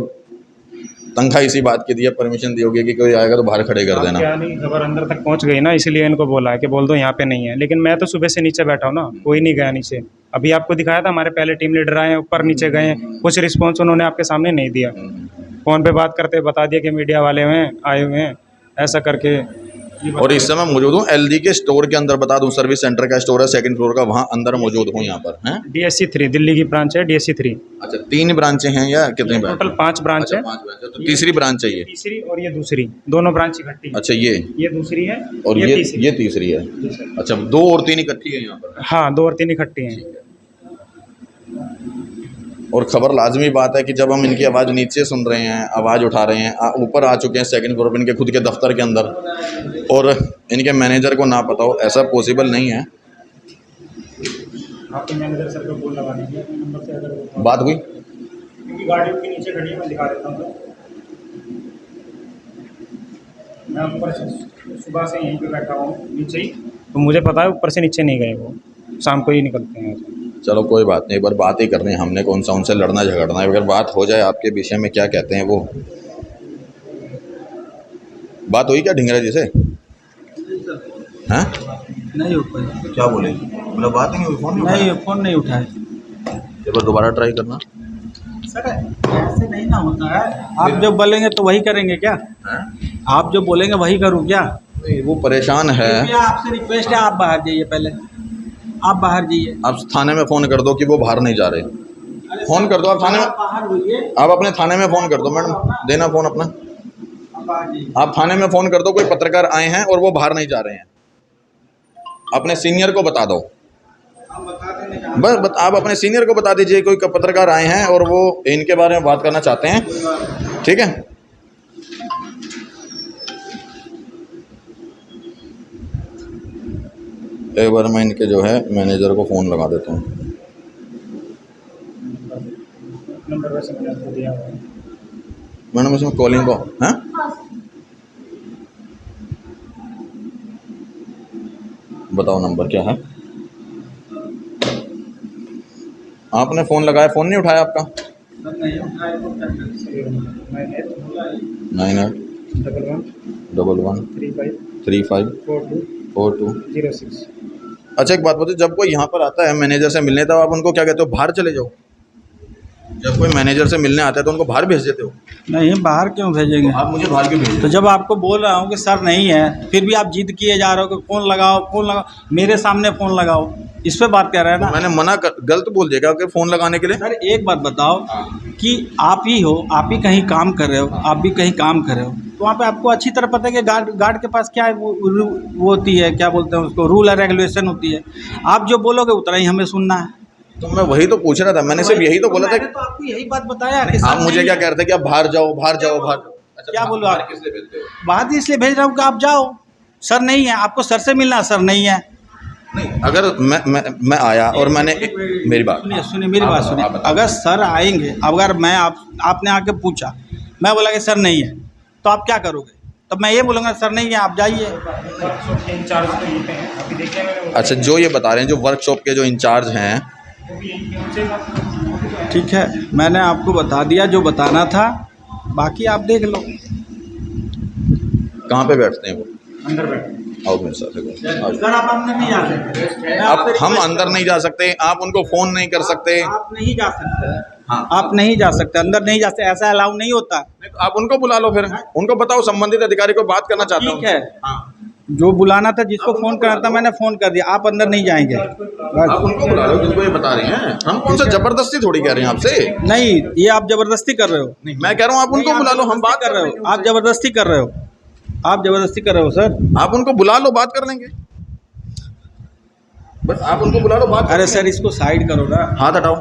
तनख्वाह इसी बात की दी है, परमिशन दी होगी कि कोई आएगा तो बाहर खड़े कर देना। क्या नहीं, खबर अंदर तक पहुंच गई ना, इसलिए इनको बोला है कि बोल दो यहाँ पे नहीं है। लेकिन मैं तो सुबह से नीचे बैठा हूँ ना, कोई नहीं गया नीचे। अभी आपको दिखाया था, हमारे पहले टीम लीडर आए, ऊपर नीचे गए, कुछ रिस्पॉन्स उन्होंने आपके सामने नहीं दिया। फ़ोन पे बात करते बता दिया कि मीडिया वाले हैं, आए हुए हैं, ऐसा करके। और इस समय मौजूद हूँ LD के स्टोर के अंदर, बता दूँ सर्विस सेंटर का स्टोर है, 2nd फ्लोर का, वहाँ अंदर मौजूद हूँ। यहाँ पर हैं DSC3 दिल्ली की ब्रांच है, DSC3। अच्छा, 3 ब्रांचें हैं या कितनी ब्रांच? टोटल 5 ब्रांच है। 5 ब्रांच है, तो तीसरी ब्रांच है ये? तीसरी और ये दूसरी, दोनों ब्रांच इकट्ठी। अच्छा, ये दूसरी है और ये तीसरी है। जी सर। अच्छा, 2 और 3 इकट्ठी है यहाँ पर? हाँ, 2 और 3 इकट्ठी हैं। और ख़बर लाजमी बात है कि जब हम इनकी आवाज़ नीचे सुन रहे हैं, आवाज़ उठा रहे हैं, ऊपर आ चुके हैं सेकंड फ्लोर पर इनके खुद के दफ्तर के अंदर, और इनके मैनेजर को ना पता हो, ऐसा पॉसिबल नहीं है। आपके मैनेजर सर को फोन लगा दीजिए अपने नंबर से, अगर वो बात हुई? क्योंकि गाड़ी के नीचे खड़ी है, मैं दिखा देता हूँ। मैं ऊपर से सुबह से यहीं पे बैठा हूँ नीचे ही, तो मुझे पता है ऊपर से नीचे नहीं गए वो, शाम को ही निकलते हैं ऐसे। चलो कोई बात नहीं, एक बार बात ही करनी है हमने, कौन सा उनसे लड़ना झगड़ना है। अगर बात हो जाए आपके विषय में, क्या कहते हैं वो, बात हुई क्या ढिंगरा जी से? हैं? नहीं हो पाई। क्या बोले? मतलब बात ही नहीं हुई, फोन नहीं, फ़ोन नहीं उठाए। एक बार दोबारा ट्राई करना। सर ऐसे नहीं ना होता है, आप जो बोलेंगे तो वही करेंगे क्या? हैं? आप जो बोलेंगे वही करूँ क्या? नहीं, वो परेशान है। कृपया आपसे रिक्वेस्ट है, आप बाहर जाइए पहले, आप बाहर जाइए। आप थाने में फ़ोन कर दो कि वो बाहर नहीं जा रहे। फ़ोन कर दो आप थाने में, बाहर होइए, आप अपने थाने में फ़ोन कर दो। मैडम देना फ़ोन अपना, आप बाहर जाइए। आप थाने में फ़ोन कर दो, कोई पत्रकार आए हैं और वो बाहर नहीं जा रहे हैं, अपने सीनियर को बता दो। हम बता देंगे। बस आप अपने सीनियर को बता दीजिए कोई पत्रकार आए हैं और वो इनके बारे में बात करना चाहते हैं, ठीक है? एक बार मैं इनके जो है मैनेजर को फ़ोन लगा देता हूँ। नंबर वैसे मैंने आपको दिया हुआ है। मैडम इसमें कॉलिंग को हैं, बताओ नंबर क्या है? आपने फ़ोन लगाया, फ़ोन नहीं उठाया आपका? सर नहीं उठाए तो क्या करें? 9811353542। अच्छा एक बात बताओ, जब कोई यहाँ पर आता है मैनेजर से मिलने, तब आप उनको क्या कहते हो? बाहर चले जाओ। जब कोई मैनेजर से मिलने आता है तो उनको बाहर भेज देते हो? नहीं, बाहर क्यों भेजेंगे? आप मुझे बाहर क्यों भेज? तो जब आपको बोल रहा हूँ कि सर नहीं है, फिर भी आप जिद किए जा रहे हो कि फ़ोन लगाओ, फ़ोन लगाओ, मेरे सामने फ़ोन लगाओ, इस पे बात कर रहे हैं ना? मैंने मना कर, गलत बोल दिया क्या कि फ़ोन लगाने के लिए? सर एक बात बताओ कि आप ही हो, आप ही कहीं काम कर रहे हो, आप भी कहीं काम कर रहे हो, तो वहाँ पे आपको अच्छी तरह पता है कि गार्ड के पास क्या है, वो होती है, क्या बोलते हैं उसको, रूल और रेगुलेशन होती है। आप जो बोलोगे उतना ही हमें सुनना है। तो मैं वही तो पूछ रहा था, मैंने सिर्फ यही तो बोला था। मैंने तो आपको यही बात बताया कि आप सर मुझे नहीं क्या है। कह रहे थे कि आप बाहर जाओ, बाहर जाओ, बाहर जाओ? अच्छा, क्या बोलो बाहर आप? किस लिए भेजते हो? बात इसलिए भेज रहा हूँ कि आप जाओ, सर नहीं है, आपको सर से मिलना, सर नहीं है। नहीं, अगर मैं आया और मैंने मेरी बात सुनिए मेरी बात सुनिए। अगर सर आएंगे, अगर मैं आपने आके पूछा, मैं बोला कि सर नहीं है, तो आप क्या करोगे? तब मैं ये बोलूँगा सर नहीं है, आप जाइए। वर्कशॉप के इंचार्ज तो यहीं पे हैं, अभी देखिए मैंने। अच्छा, जो ये बता रहे हैं, जो वर्कशॉप के जो इंचार्ज हैं, वो भी यहीं पे उनसे बात करो। ठीक है, मैंने आपको बता दिया जो बताना था, बाकी आप देख लो। कहाँ पे बैठते हैं वो? अंदर बैठे। आओ मेरे साथ एक बार, आओ। सर आप अंदर नहीं जा सकते। अब हम अंदर नहीं जा सकते, आप उनको फ़ोन नहीं कर सकते। आप नहीं जा सकते। हाँ, आप नहीं जा सकते, अंदर नहीं जा सकते, ऐसा अलाउ नहीं होता। नहीं, तो आप उनको बुला लो, फिर उनको बताओ, संबंधित अधिकारी को बात करना चाहता हूँ। ठीक है, हाँ, जो बुलाना था, जिसको फ़ोन करना था, मैंने फ़ोन कर दिया, आप अंदर नहीं जाएंगे। आप उनको बुला लो जिनको ये बता रहे हैं। हम कौन सा जबरदस्ती थोड़ी कह रहे हैं आपसे। नहीं, ये आप जबरदस्ती कर रहे हो। नहीं, मैं कह रहा हूँ आप उनको बुला लो, हम बात कर रहे हो, आप जबरदस्ती कर रहे हो, आप जबरदस्ती कर रहे हो सर। आप उनको बुला लो, बात कर लेंगे। बस आप उनको बुला लो, बात कर अरे लेंगे। सर इसको साइड करो ना। हाथ हटाओ,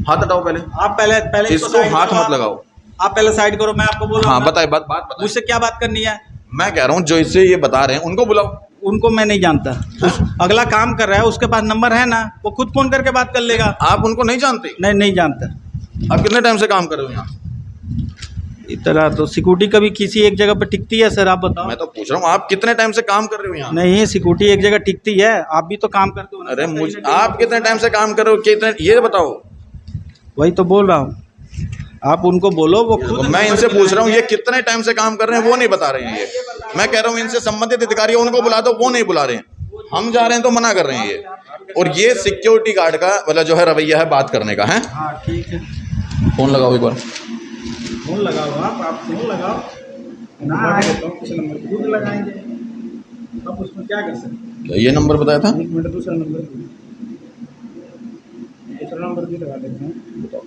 हाथ हटाओ पहले। आप पहले इसको side हाथ करो, मत लगाओ। आप पहले साइड करो, मैं आपको बोल रहा हाँ, हूँ। बताए, बात बताए। मुझसे क्या बात करनी है? मैं कह रहा हूँ जो इससे ये बता रहे हैं उनको बुलाओ। उनको मैं नहीं जानता। अगला काम कर रहा है, उसके पास नंबर है ना, वो खुद फ़ोन करके बात कर लेगा। आप उनको नहीं जानते? नहीं जानता। आप कितने टाइम से काम कर रहे हो यहाँ? इतना तो सिक्योरिटी कभी किसी एक जगह पर टिकती है सर, आप बताओ। मैं तो पूछ रहा हूँ, आप कितने टाइम से काम कर रहे हो यहाँ? नहीं, सिक्योरिटी एक जगह टिकती है, आप भी तो काम करते हो ना। अरे आप कितने टाइम से काम कर रहे हो, कितने, ये बताओ। वही तो बोल रहा हूँ, आप उनको बोलो, वो खुद। मैं इनसे पूछ रहा हूँ ये कितने टाइम से काम कर रहे हैं, वो नहीं बता रहे हैं ये। मैं कह रहा हूँ इनसे संबंधित अधिकारी उनको बुला दो, वो नहीं बुला रहे हैं। हम जा रहे हैं तो मना कर रहे हैं ये। और ये सिक्योरिटी गार्ड का मतलब जो है रवैया है बात करने का है। हाँ ठीक है, फोन लगाओ एक बार। फ़ोन लगाओ, आप फ़ोन लगाओ ना, खुद लगाएंगे, अब उसमें क्या कर सकते हैं? क्या ये नंबर बताया था? एक मिनट, दूसरा नंबर भी लगा देते हैं। बताओ।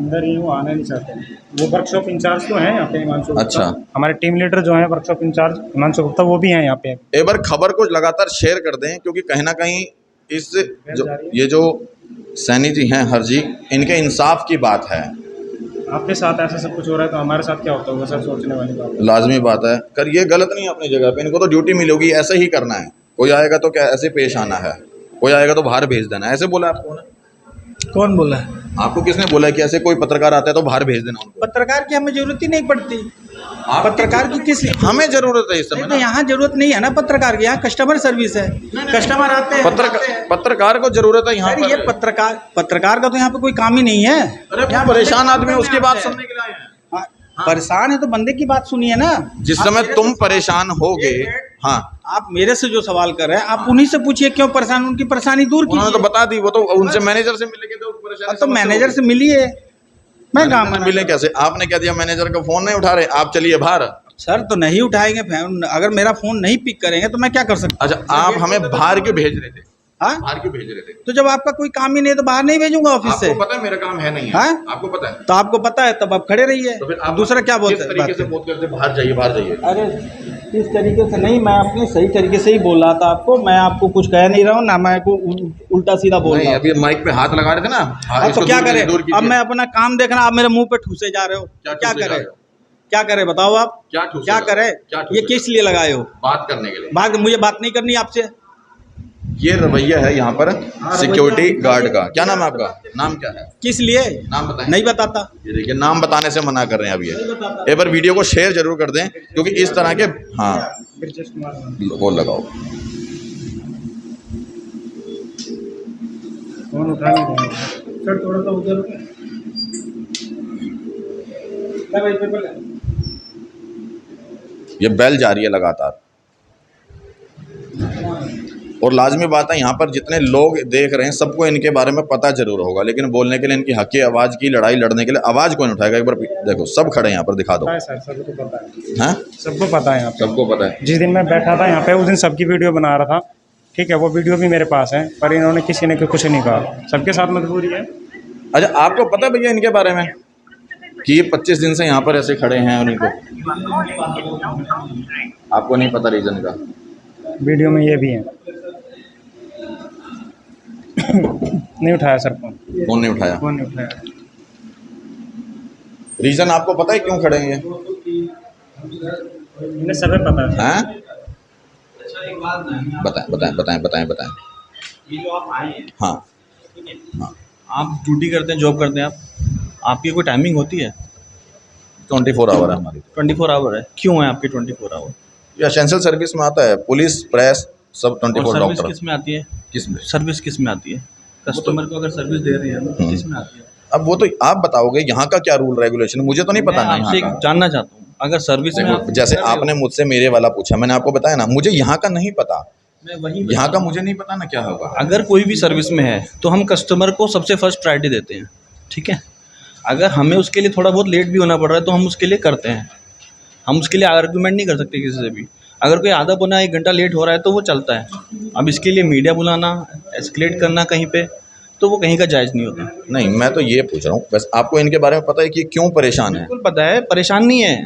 अंदर ही वो आना नहीं चाहते हैं। वो वर्कशॉप इंचार्ज तो हैं यहाँ पे हिमांशु गुप्ता। अच्छा। हमारे टीम लीडर जो है वर्कशॉप इंचार्ज हिमांशु गुप्ता वो भी हैं यहाँ पे। एक बार खबर को लगातार शेयर कर दें, क्योंकि कहीं ना कहीं इस ये जो सैनी जी हैं हर जी, इनके इंसाफ की बात है। आपके साथ ऐसा सब कुछ हो रहा है तो हमारे साथ क्या होता होगा सर, सोचने वाली बात है। लाजमी बात है, कर ये गलत नहीं है अपनी जगह पे, इनको तो ड्यूटी मिली होगी, ऐसे ही करना है। कोई आएगा तो क्या ऐसे पेश आना है, कोई आएगा तो बाहर भेज देना है, ऐसे बोला आपको ना? कौन बोला है? आपको किसने बोला कि ऐसे कोई पत्रकार आता है तो बाहर भेज देना उनको? पत्रकार की हमें जरूरत ही नहीं पड़ती। पत्रकार की किस लिए? हमें जरूरत है इस समय ना। यहाँ जरूरत नहीं है ना पत्रकार की, यहाँ कस्टमर सर्विस है। कस्टमर आते हैं, पत्रकार को जरूरत है यहाँ अरे पर। ये पत्रकार का तो यहाँ पे कोई काम ही नहीं है। अरे यहाँ परेशान आदमी है, उसकी बात सुनने के लिए आए हैं। हाँ, परेशान है तो बंदे की बात सुनिए ना। जिस समय तुम परेशान होगे, हाँ, आप मेरे से जो सवाल कर रहे हैं आप उन्हीं से पूछिए क्यों परेशान, उनकी परेशानी दूर उन्होंने तो कीजिए। बता दी, वो तो उनसे मैनेजर से मिले के तो मैनेजर से मिलिए, मैं काम मैनेजर मिले कैसे? आपने क्या दिया, मैनेजर का फोन नहीं उठा रहे, आप चलिए बाहर। सर तो नहीं उठाएंगे फोन, अगर मेरा फोन नहीं पिक करेंगे तो मैं क्या कर सकता अच्छा, आप हमें बाहर क्यों भेज रहे थे? हाँ? बाहर क्यों भेज रहे थे? तो जब आपका कोई काम ही नहीं है तो बाहर नहीं भेजूंगा ऑफिस से। आपको पता है मेरा काम है नहीं है? हाँ? आपको पता है? तो आपको पता है तब आप खड़े रहिए। तो फिर आप दूसरा क्या बोलते किस हैं? तरीके से बोलते हैं बाहर जाइए, बाहर जाइए? अरे इस तरीके से नहीं, मैं अपने सही तरीके से ही बोल रहा था आपको। मैं आपको कुछ कह नहीं रहा हूँ ना, मैं को उल्टा सीधा बोल रहा हूँ। अभी माइक पे हाथ लगा रहे थे ना। अब तो क्या करें, अब मैं अपना काम देखना, आप मेरे मुंह पे ठूसे जा रहे हो, क्या करें? क्या करें बताओ आप, क्या करें? ये किस लिए लगाए हो? बात करने के लिए। बात, मुझे बात नहीं करनी आपसे। ये रवैया है यहाँ पर सिक्योरिटी गार्ड का। क्या नाम है आपका? नाम क्या है? किस लिए? नाम बताएं। नहीं बताता। ये देखिए, नाम बताने से मना कर रहे हैं अब ये। एक बार वीडियो को शेयर जरूर कर दें, क्योंकि इस तरह के, हाँ, ब्रजेश कुमार वो लगाओ। फोन उठा नहीं रहे हैं। सर थोड़ा सा उधर भाई पेपर ले। ये बेल जा रही है लगातार, और लाजमी बात है यहाँ पर जितने लोग देख रहे हैं सबको इनके बारे में पता जरूर होगा, लेकिन बोलने के लिए, इनकी हक़ आवाज़ की लड़ाई लड़ने के लिए आवाज़ कौन उठाएगा? एक बार देखो, सब खड़े हैं यहाँ पर, दिखा दो। पता है सर, सबको पता है। हाँ, सबको पता है यहाँ पे। सबको पता है। जिस दिन मैं बैठा था यहाँ पे उस दिन सबकी वीडियो बना रहा था, ठीक है, वो वीडियो भी मेरे पास है, पर इन्होंने किसी ने कुछ नहीं कहा। सबके साथ मजबूरी है। अच्छा, आपको पता है भैया इनके बारे में कि ये 25 दिन से यहाँ पर ऐसे खड़े हैं, और इनको आपको नहीं पता रीज़न का? वीडियो में ये भी है। नहीं उठाया सर फोन। फोन नहीं उठाया। फोन नहीं उठाया। रीज़न आपको पता है क्यों खड़े हैं ये? इन्हें सब पता है। हैं? बताएं बताएं बताएं बताएं बताएं। ये जो आप आए हैं, हाँ, आप ड्यूटी करते हैं, जॉब करते हैं, आपकी कोई टाइमिंग होती है? 24 आवर है हमारी। 24 आवर है। क्यों है आपकी 24 आवर? ये एसेंशियल सर्विस में आता है, पुलिस, प्रेस, सब 24। सर्विस डॉक्टर किस में आती है? किस में? सर्विस किस में आती है? कस्टमर को अगर सर्विस दे रही है तो किस में आती है? अब वो तो आप बताओगे, यहाँ का क्या रूल रेगुलेशन, मुझे तो नहीं पता ना मैं आपसे यहाँ का। जानना चाहता हूँ, अगर सर्विस में देखो, जैसे आपने मुझसे मेरे वाला पूछा, मैंने आपको बताया ना, मुझे यहाँ का नहीं पता, मैं वही यहाँ का मुझे नहीं पता ना क्या होगा। अगर कोई भी सर्विस में है तो हम कस्टमर को सबसे फर्स्ट प्रायोरिटी देते हैं, ठीक है? अगर हमें उसके लिए थोड़ा बहुत लेट भी होना पड़ रहा है तो हम उसके लिए करते हैं, हम उसके लिए आर्गूमेंट नहीं कर सकते किसी से भी। अगर कोई आधा पौना 1 घंटा लेट हो रहा है तो वो चलता है। अब इसके लिए मीडिया बुलाना, एस्केलेट करना कहीं पे, तो वो कहीं का जायज़ नहीं होता। नहीं, मैं तो ये पूछ रहा हूँ, बस आपको इनके बारे में पता है कि क्यों परेशान है? बिल्कुल पता है, परेशान नहीं है,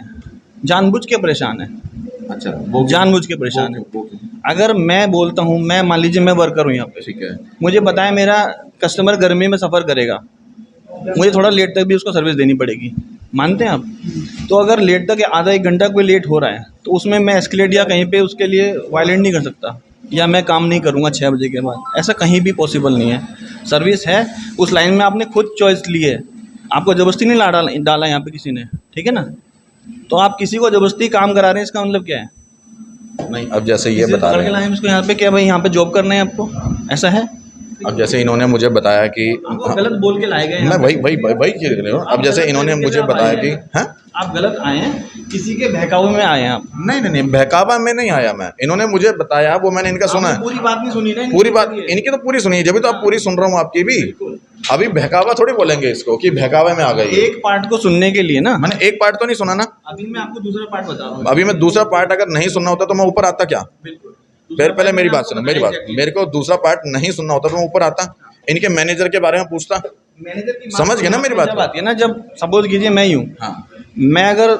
जानबूझ के परेशान है। अच्छा, वो जानबूझ के परेशान है। अगर मैं बोलता हूँ, मैं मान लीजिए मैं वर्कर हूँ यहाँ पे, ठीक है, मुझे बताया मेरा कस्टमर गर्मी में सफ़र करेगा, मुझे थोड़ा लेट तक भी उसको सर्विस देनी पड़ेगी, मानते हैं आप? तो अगर लेट तक आधा 1 घंटा कोई लेट हो रहा है तो उसमें मैं एस्केलेट या कहीं पे उसके लिए वायलेंट नहीं कर सकता, या मैं काम नहीं करूँगा 6 बजे के बाद, ऐसा कहीं भी पॉसिबल नहीं है। सर्विस है, उस लाइन में आपने खुद चॉइस ली है, आपको ज़बरदस्ती नहीं डाला यहाँ पे किसी ने, ठीक है ना? तो आप किसी को ज़बरदस्ती काम करा रहे हैं, इसका मतलब क्या है? नहीं, अब जैसे ये बता रहे हैं, इसको यहाँ पे, क्या भाई यहाँ पे जॉब करना है आपको, ऐसा है? अब जैसे इन्होंने मुझे बताया कि आपको गलत बोल के लाए गए हैं। मैं वही चीज़ कर रहा हूँ। अब जैसे इन्होंने मुझे बताया कि हैं, आप गलत आए हैं, किसी के बहकावे में आए हैं आप। नहीं, बहकावा में नहीं आया मैं, इन्होंने मुझे बताया, वो मैंने इनका सुना है। पूरी बात नहीं सुनी ना, पूरी बात इनकी तो पूरी सुनी है, जब भी तो आप पूरी सुन रहा हूँ आपकी भी। अभी बहकावा थोड़ी बोलेंगे इसको कि बहकावे में आ गई। एक पार्ट को सुनने के लिए ना, मैंने एक पार्ट तो नहीं सुना ना, अभी मैं आपको दूसरा पार्ट बता रहा हूँ। अभी मैं दूसरा पार्ट अगर नहीं सुनना होता तो मैं ऊपर आता क्या? पहले मेरी बात सुनो, मेरी बात, मेरे को दूसरा पार्ट नहीं सुनना होता तो मैं ऊपर आता, इनके मैनेजर के बारे में पूछता। मैनेजर की समझ गए ना मेरी बात जब को? आती है ना, जब सपोज कीजिए मैं ही हूँ, हाँ मैं अगर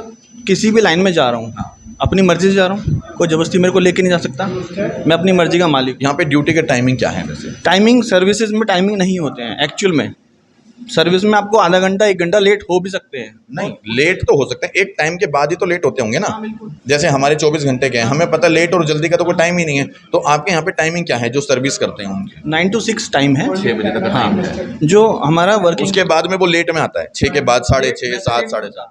किसी भी लाइन में जा रहा हूँ, हाँ। अपनी मर्जी से जा रहा हूँ, कोई ज़बरदस्ती मेरे को लेके नहीं जा सकता, मैं अपनी मर्जी का मालिक हूँ। यहाँ पे ड्यूटी के टाइमिंग क्या है वैसे? टाइमिंग सर्विसेज में टाइमिंग नहीं होते हैं एक्चुअल में। सर्विस में आपको आधा घंटा 1 घंटा लेट हो भी सकते हैं। नहीं, लेट तो हो सकते हैं, एक टाइम के बाद ही तो लेट होते होंगे ना। जैसे हमारे 24 घंटे के हैं, हमें पता है लेट और जल्दी का तो कोई टाइम ही नहीं है। तो आपके यहाँ पे टाइमिंग क्या है जो सर्विस करते हैं उनकी? 9 to 6 टाइम है। 6 बजे तक का हाँ, टाइम है। जो हमारा वर्किंग उसके बाद में वो लेट में आता है, 6 के बाद 6:30, 7, 7:30।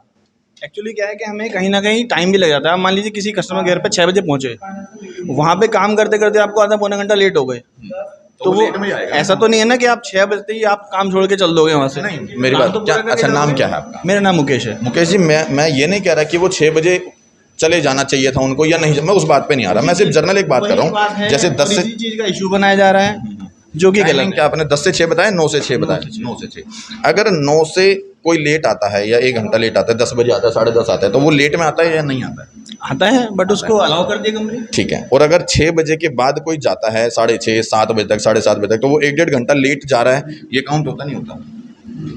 एक्चुअली क्या है कि हमें कहीं ना कहीं टाइम भी लग जाता है। मान लीजिए किसी कस्टमर केयर पे 6 बजे पहुंचे, वहाँ पे काम करते करते आपको आधा पौना घंटा लेट हो गए, तो वो लेट में ही आएगा। ऐसा तो नहीं है ना कि आप 6 बजते ही आप काम छोड़ के चल दोगे वहाँ से। नहीं, मेरी काम बात तो क्या, पूरा करके अच्छा नाम जाओगे। क्या है आपका? मेरा नाम मुकेश है। मुकेश जी, मैं ये नहीं कह रहा कि वो 6 बजे चले जाना चाहिए था उनको या नहीं, मैं उस बात पे नहीं आ रहा, मैं सिर्फ जनरल एक बात कर रहा हूँ। जैसे 10 से चीज़ का इशू बनाया जा रहा है जो कि टाइमिंग गलत क्या आपने 10 से 6 बताया, 9 से 6 बताया? 9 से 6। अगर 9 से कोई लेट आता है या 1 घंटा लेट आता है, 10 बजे आता है, 10:30 आता है, तो वो लेट में आता है या नहीं आता है? आता है, बट उसको अलाउ कर दिया कंपनी। ठीक है। और अगर 6 बजे के बाद कोई जाता है 6:30, 7 बजे तक, 7:30 बजे तक, तो वो 1-1.5 घंटा लेट जा रहा है, ये काउंट होता नहीं होता?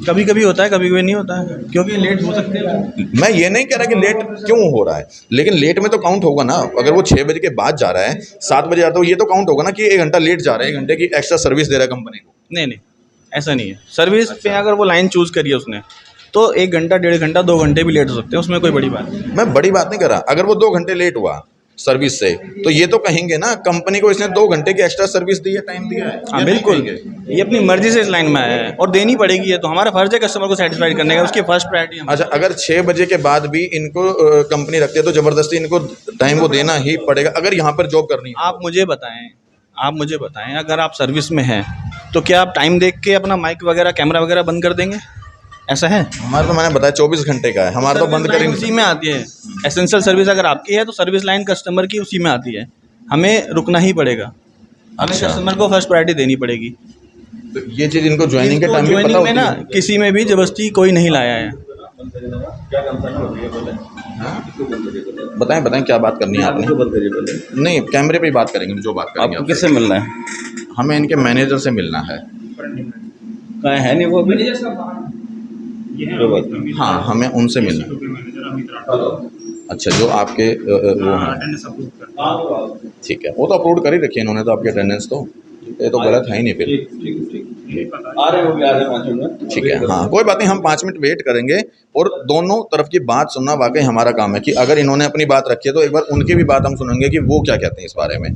कभी कभी होता है, कभी कभी नहीं होता है, क्योंकि लेट हो सकते हैं। मैं ये नहीं कह रहा कि लेट क्यों हो रहा है, लेकिन लेट में तो काउंट होगा ना। अगर वो 6 बजे के बाद जा रहा है, 7 बजे आता है, तो ये तो काउंट होगा ना कि 1 घंटा लेट जा रहा है, 1 घंटे की एक्स्ट्रा सर्विस दे रहा है कंपनी को। नहीं नहीं, ऐसा नहीं है। सर्विस पे अगर वो लाइन चूज़ करी है उसने, तो 1 घंटा, 1.5 घंटा, 2 घंटे भी लेट हो सकते हैं, उसमें कोई बड़ी बात नहीं। मैं बड़ी बात नहीं कर रहा। अगर वो 2 घंटे लेट हुआ सर्विस से, तो ये तो कहेंगे ना कंपनी को इसने 2 घंटे की एक्स्ट्रा सर्विस दी है, टाइम दिया है। हाँ ये बिल्कुल, नहीं कहेंगे। ये अपनी मर्जी से इस लाइन में आया है और देनी पड़ेगी। ये तो हमारा फर्ज है कस्टमर को सेटिस्फाइड करने का, उसकी फर्स्ट प्रायोरिटी हम। अच्छा, अगर 6 बजे के बाद भी इनको कंपनी रखती है तो ज़बरदस्ती इनको टाइम वो देना ही पड़ेगा अगर यहाँ पर जॉब करनी है। आप मुझे बताएं, अगर आप सर्विस में हैं तो क्या आप टाइम देख के अपना माइक वगैरह, कैमरा वगैरह बंद कर देंगे? ऐसा है? हमारा तो मैंने बताया 24 घंटे का है, हमारा तो बंद कर ही उसी में आती है। एसेंशियल सर्विस अगर आपकी है तो सर्विस लाइन कस्टमर की उसी में आती है, हमें रुकना ही पड़ेगा। हमें अच्छा। कस्टमर को फर्स्ट प्रायोरिटी देनी पड़ेगी। तो ये चीज़ इनको ज्वाइनिंग के टाइम भी पता ज्वाइनिंग में होती ना है? किसी में भी जबरदस्ती कोई नहीं लाया है। बताएं क्या बात करनी है आपने? नहीं, कैमरे पे ही बात करेंगे जो बात करेंगे। आपको किससे मिलना है? हमें इनके मैनेजर से मिलना है। कहाँ है नहीं वो अभी? हाँ, हमें उनसे मिलना है। अच्छा, जो आपके वो हैं, ठीक है, वो तो अपलोड कर ही रखी है इन्होंने तो आपकी अटेंडेंस तो, ये तो गलत है ही नहीं फिर। आ रहे हो गया 5 मिनट। ठीक है, हाँ कोई बात नहीं, हम 5 मिनट वेट करेंगे और दोनों तरफ की बात सुनना वाकई हमारा काम है कि अगर इन्होंने अपनी बात रखी है तो एक बार उनकी भी बात हम सुनेंगे कि वो क्या कहते हैं इस बारे में।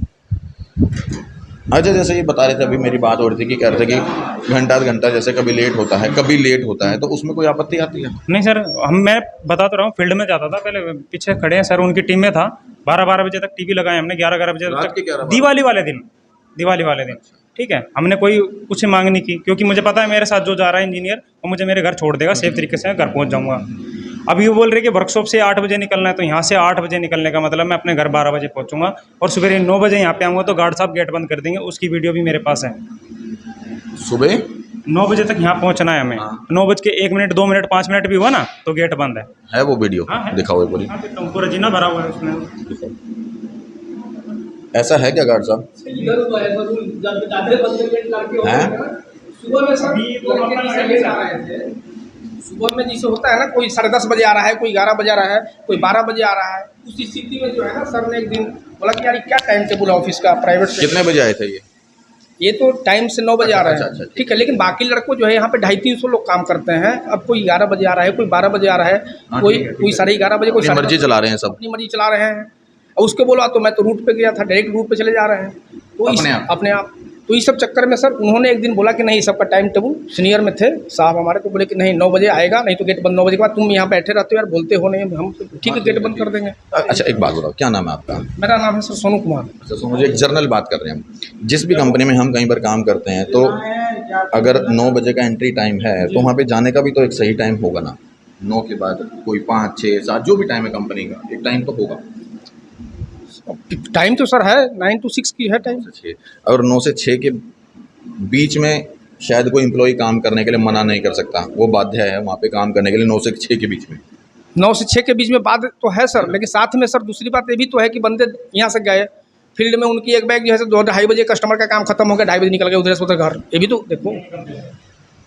अच्छा, जैसे ये बता रहे थे अभी, मेरी बात हो रही थी कि कह रहे थे कि घंटा घंटा जैसे कभी लेट होता है, कभी लेट होता है, तो उसमें कोई आपत्ति आती है? नहीं सर, मैं बता तो रहा हूँ, फील्ड में जाता था पहले, पीछे खड़े हैं सर, उनकी टीम में था, 12-12 बजे तक टीवी लगाए हमने, 11-11 बजे रात के तक 11-12? दिवाली वाले दिन। ठीक है, हमने कोई कुछ मांग नहीं की, क्योंकि मुझे पता है मेरे साथ जो जा रहा है इंजीनियर वो मुझे मेरे घर छोड़ देगा, सेफ तरीके से घर पहुंच जाऊंगा। अभी वो बोल रहे कि वर्कशॉप से 8 बजे निकलना है, तो यहाँ से 8 बजे निकलने का मतलब मैं अपने घर 12 बजे पहुंचूंगा और सुबह 9 बजे यहाँ पे आऊँगा तो गार्ड साहब गेट बंद कर देंगे। उसकी वीडियो भी मेरे पास है। सुबह 9 बजे तक यहाँ पहुँचना है हमें, 9:01, 2 मिनट, 5 मिनट भी हुआ ना तो गेट बंद है। वो वीडियो? हाँ, है। दिखाओ एक बारी। हाँ, देखता हूँ, पूरा जीना भरा हुआ है उसमें। ऐसा है क्या गार्ड साहब? हैं? सुबह में सर लड़के आ रहे थे, सुबह में जैसे होता है ना, कोई 10:30 बजे आ रहा है, कोई 11 बजे आ रहा है, कोई 12 बजे आ रहा है। उस स्थिति में जो है ना, सर ने एक दिन बोला कि यार ये क्या टाइम टेबल है ऑफिस का, प्राइवेट से। कितने बजे आए थे ये तो टाइम से 9 बजे आ रहे हैं। अच्छा, ठीक है, लेकिन बाकी लड़कों जो है यहाँ पे 250-300 लोग काम करते हैं। अब कोई 11 बजे आ रहा है, कोई 12 बजे आ रहा है, हाँ, कोई ठीक है, कोई 11:30 बजे, कोई अपनी मर्जी चला रहे हैं सब। अपनी मर्जी चला रहे हैं। और उसके बोला तो मैं तो रूट पे गया था, डायरेक्ट रूट पे चले जा रहे हैं, तो अपने आप। तो इस सब चक्कर में सर उन्होंने एक दिन बोला कि नहीं, सबका टाइम टेबल, सीनियर में थे साहब हमारे, तो बोले कि नहीं 9 बजे आएगा, नहीं तो गेट बंद 9 बजे के बाद। तुम यहाँ बैठे रहते हो यार, बोलते हो नहीं, हम ठीक है गेट बंद कर देंगे। अच्छा, एक बात बताओ, क्या नाम है आपका? मेरा नाम है सर सोनू कुमार। अच्छा, तो मुझे एक जर्नल बात कर रहे हैं हम। जिस भी कंपनी में हम कहीं पर काम करते हैं तो अगर 9 बजे का एंट्री टाइम है तो वहाँ पे जाने का भी तो एक सही टाइम होगा ना। 9 के बाद कोई 5, 6, 7 जो भी टाइम है कंपनी का, एक टाइम तो होगा। टाइम तो सर है 9 to 6 की है टाइम। 6, और 9 से 6 के बीच में शायद कोई एम्प्लॉय काम करने के लिए मना नहीं कर सकता, वो बाध्य है वहाँ पे काम करने के लिए 9 से 6 के बीच में। 9 से 6 के बीच में बात तो है सर, लेकिन साथ में सर दूसरी बात ये भी तो है कि बंदे यहाँ से गए फील्ड में, उनकी एक बैग जो है 2-2:30 बजे कस्टमर का काम खत्म हो गया, 2:30 बजे निकल गए उधर से उधर घर। ये भी तो देखो।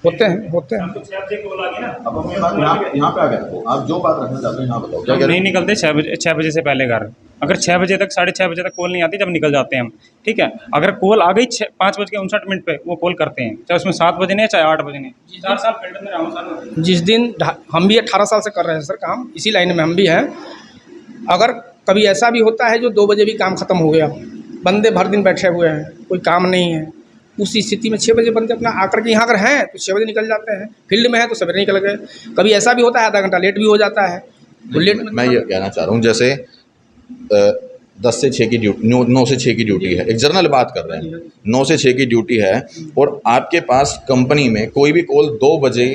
होते हैं होते हैं। अब अपनी बात यहाँ पे आ गए, आप जो बात रखना चाहते हैं यहाँ बताओ, क्या कह रहे नहीं निकलते 6 बजे से पहले घर। अगर 6 बजे तक 6:30 बजे तक कॉल नहीं आती, जब निकल जाते हैं हम। ठीक है, अगर कॉल आ गई 5:59 पे, वो कॉल करते हैं, चाहे उसमें 7 बजे नहीं चाहे 8 बजे नहीं। 4 साल फील्ड में रहा हूँ सर। जिस दिन हम भी 18 साल से कर रहे हैं सर काम, इसी लाइन में हम भी हैं। अगर कभी ऐसा भी होता है जो 2 बजे भी काम ख़त्म हो गया, बंदे भर दिन बैठे हुए हैं, कोई काम नहीं है, उस स्थिति में 6 बजे बंदे अपना आकर के यहाँ अगर हैं तो 6 बजे निकल जाते हैं। फील्ड में है तो सवेरे निकल गए। कभी ऐसा भी होता है आधा घंटा लेट भी हो जाता है, तो लेट। मैं ये कहना चाह रहा हूँ, जैसे 10 से 6 की ड्यूटी, 9 से 6 की ड्यूटी है, एक जर्नल बात कर रहे हैं, 9 से 6 की ड्यूटी है, और आपके पास कंपनी में कोई भी कॉल 2 बजे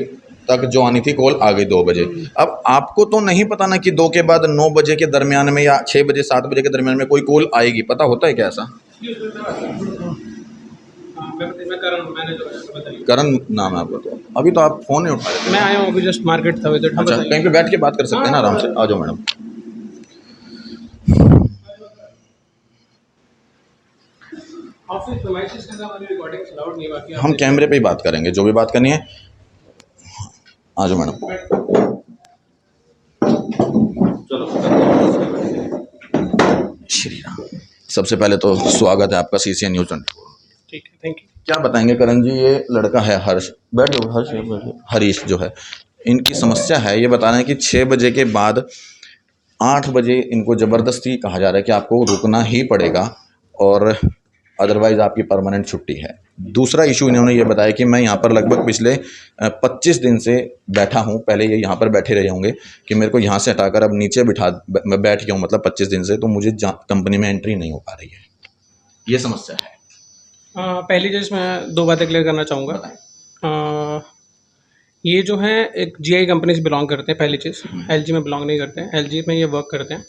तक जो आनी थी, कॉल आ गई 2 बजे। अब आपको तो नहीं पता ना कि 2 के बाद 9 बजे के दरमियान में या 6 बजे 7 बजे के दरमियान में कोई कॉल आएगी, पता होता है क्या ऐसा? करण नाम है आपका? तो अभी तो आप फ़ोन नहीं उठा रहे थे। मैं आया हूँ अभी, जस्ट मार्केट था इधर। अच्छा, कहीं पे बैठ के बात कर सकते हैं ना आराम से, आ जाओ मैडम। ऑफिस प्रीमाइसेस के अंदर हमारी रिकॉर्डिंग्स अलाउड नहीं, बाकी हम कैमरे पे ही बात करेंगे, जो भी बात करनी है। आ जाओ मैडम। श्री राम। सबसे पहले तो स्वागत है आपका CCN न्यूज़ 24। ठीक है, थैंक यू। क्या बताएंगे करण जी, ये लड़का है हर्ष, बैठ जाओ, हरीश जो है, इनकी समस्या है, ये बता रहे हैं कि 6 बजे के बाद 8 बजे इनको ज़बरदस्ती कहा जा रहा है कि आपको रुकना ही पड़ेगा, और अदरवाइज़ आपकी परमानेंट छुट्टी है। दूसरा इशू इन्होंने ये बताया कि मैं यहाँ पर लगभग पिछले 25 दिन से बैठा हूँ, पहले ये यहाँ पर बैठे रहे होंगे, कि मेरे को यहाँ से हटाकर अब नीचे मैं बैठ गया हूँ, मतलब 25 दिन से, तो मुझे कंपनी में एंट्री नहीं हो पा रही है, ये समस्या है। पहली चीज़ मैं 2 बातें क्लियर करना चाहूँगा। ये जो है एक GI कंपनी से बिलोंग करते हैं, पहली चीज़। LG में बिलोंग नहीं करते हैं, LG में ये वर्क करते हैं।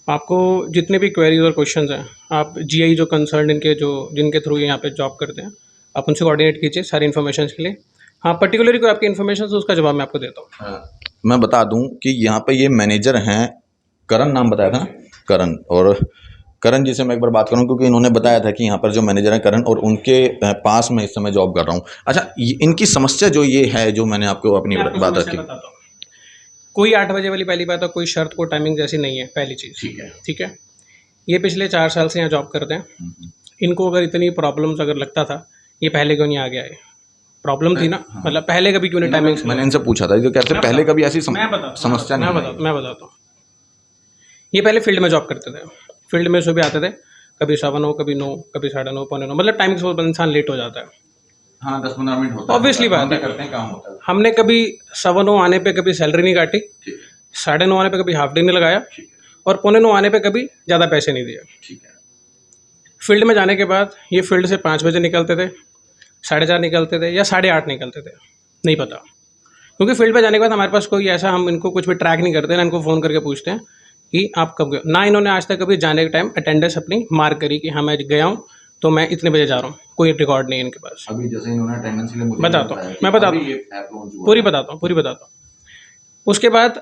आपको जितने भी क्वेरीज और क्वेश्चंस हैं, आप GI जो कंसर्न इनके जो जिनके थ्रू यहाँ पे जॉब करते हैं, आप उनसे कोऑर्डिनेट कीजिए सारी इन्फॉर्मेशन के लिए। हाँ, पर्टिकुलरली कोई आपकी इन्फॉर्मेशन है उसका जवाब मैं आपको देता हूँ। मैं बता दूं कि यहाँ पे ये मैनेजर हैं, करण नाम बताया था ना, करण, और करण जी से मैं एक बार बात करूं, क्योंकि इन्होंने बताया था कि यहाँ पर जो मैनेजर हैं करण, और उनके पास में इस समय जॉब कर रहा हूँ। अच्छा, इनकी समस्या जो ये है, जो मैंने आपको अपनी बात रखी, कोई 8 बजे वाली पहली बात है, कोई शर्त को टाइमिंग जैसी नहीं है, पहली चीज़। ठीक है। ये पिछले 4 साल से यहाँ जॉब करते हैं। इनको अगर इतनी प्रॉब्लम्स अगर लगता था, ये पहले क्यों नहीं आ गया? है प्रॉब्लम थी ना, मतलब पहले कभी क्यों नहीं टाइमिंग? मैंने इनसे पूछा था, जो कहते पहले कभी ऐसी समस्या नहीं। मैं बताता हूँ। ये पहले फील्ड में जॉब करते थे, फील्ड में सुबह आते थे, कभी 7:09, कभी 9, कभी 9:30, 9:45, मतलब टाइमिंग से इंसान लेट हो जाता है। हाँ, 10-15 मिनट होता है, ऑब्वियसली बात है, करते हैं, काम होता है। हमने कभी 9:15 आने पे कभी सैलरी नहीं काटी, 9:30 आने पे कभी हाफ डे नहीं लगाया, और 9:45 आने पे कभी ज़्यादा पैसे नहीं दिए। ठीक है। फील्ड में जाने के बाद ये फील्ड से 5 बजे निकलते थे, 4:30 निकलते थे, या 8:30 निकलते थे, नहीं पता। क्योंकि फील्ड में जाने के बाद हमारे पास कोई ऐसा, हम इनको कुछ भी ट्रैक नहीं करते ना, इनको फ़ोन करके पूछते हैं कि आप कब गए। ना इन्होंने आज तक कभी जाने के टाइम अटेंडेंस अपनी मार्क करी कि हाँ मैं गया हूँ, तो मैं इतने बजे जा रहा हूँ, कोई रिकॉर्ड नहीं है इनके पास। अभी जैसे इन्होंने अटेंडेंस के लिए मुझे बताता हूँ, मैं बताता हूँ, पूरी बताता हूँ। उसके बाद